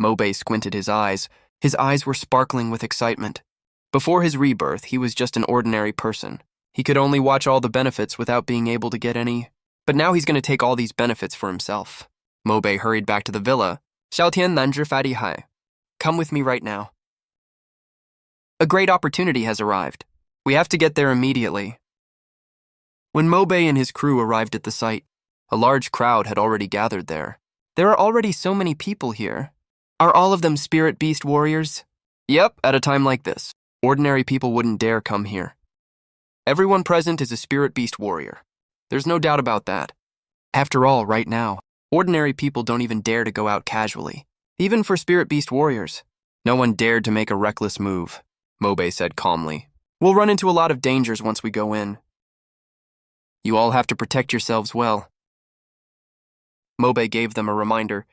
Mobei squinted his eyes. His eyes were sparkling with excitement. Before his rebirth, he was just an ordinary person. He could only watch all the benefits without being able to get any. But now he's going to take all these benefits for himself. Mobei hurried back to the villa. Xiaotian Nanzhi Fadi Hai. Come with me right now. A great opportunity has arrived. We have to get there immediately. When Mobei and his crew arrived at the site, a large crowd had already gathered there. There are already so many people here. Are all of them spirit beast warriors? Yep, at a time like this, ordinary people wouldn't dare come here. Everyone present is a spirit beast warrior. There's no doubt about that. After all, right now, ordinary people don't even dare to go out casually. Even for spirit beast warriors, no one dared to make a reckless move, Mobei said calmly. We'll run into a lot of dangers once we go in. You all have to protect yourselves well. Mobei gave them a reminder.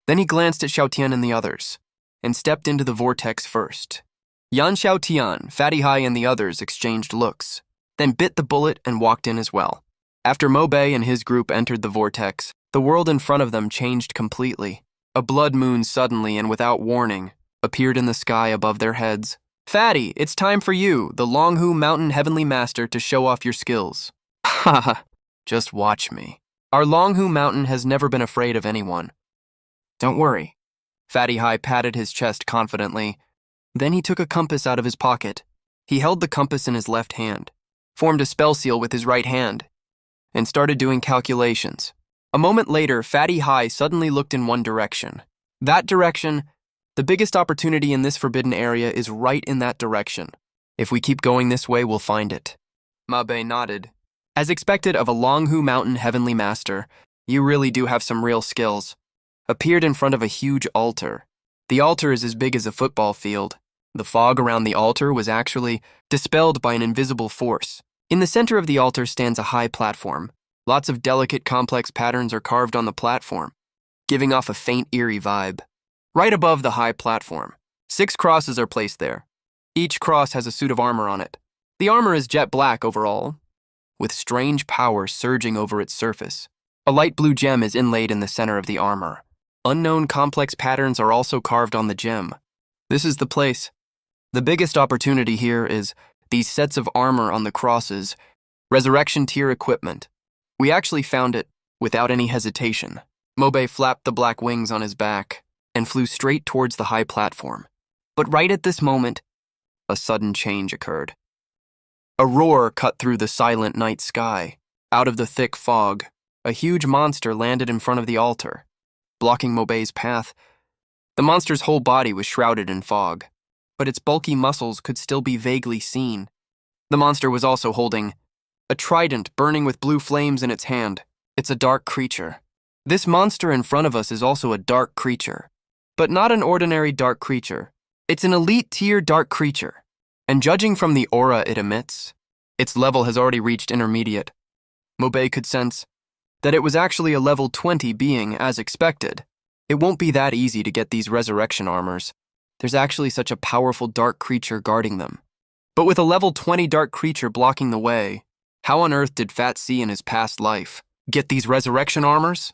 Then he glanced at Xiaotian and the others, and stepped into the vortex first. Yan Xiaotian, Fatty Hai, and the others exchanged looks, then bit the bullet and walked in as well. After Mobei and his group entered the vortex, the world in front of them changed completely. A blood moon suddenly and without warning appeared in the sky above their heads. Fatty, it's time for you, the Longhu Mountain Heavenly Master, to show off your skills. Haha, just watch me. Our Longhu Mountain has never been afraid of anyone. Don't worry. Fatty Hai patted his chest confidently. Then he took a compass out of his pocket. He held the compass in his left hand, formed a spell seal with his right hand, and started doing calculations. A moment later, Fatty Hai suddenly looked in one direction. That direction, the biggest opportunity in this forbidden area is right in that direction. If we keep going this way, we'll find it. Mabei nodded. As expected of a Longhu Mountain Heavenly Master, you really do have some real skills. Appeared in front of a huge altar. The altar is as big as a football field. The fog around the altar was actually dispelled by an invisible force. In the center of the altar stands a high platform. Lots of delicate, complex patterns are carved on the platform, giving off a faint, eerie vibe. Right above the high platform, 6 crosses are placed there. Each cross has a suit of armor on it. The armor is jet black overall, with strange power surging over its surface. A light blue gem is inlaid in the center of the armor. Unknown complex patterns are also carved on the gem. This is the place. The biggest opportunity here is these sets of armor on the crosses, resurrection tier equipment. We actually found it without any hesitation. Mobei flapped the black wings on his back and flew straight towards the high platform. But right at this moment, a sudden change occurred. A roar cut through the silent night sky. Out of the thick fog, a huge monster landed in front of the altar, blocking Mobei's path. The monster's whole body was shrouded in fog, but its bulky muscles could still be vaguely seen. The monster was also holding a trident burning with blue flames in its hand. It's a dark creature. This monster in front of us is also a dark creature, but not an ordinary dark creature. It's an elite tier dark creature, and judging from the aura it emits, its level has already reached intermediate. Mobei could sense that it was actually a level 20 being as expected. It won't be that easy to get these resurrection armors. There's actually such a powerful dark creature guarding them. But with a level 20 dark creature blocking the way, how on earth did Fat C in his past life get these resurrection armors?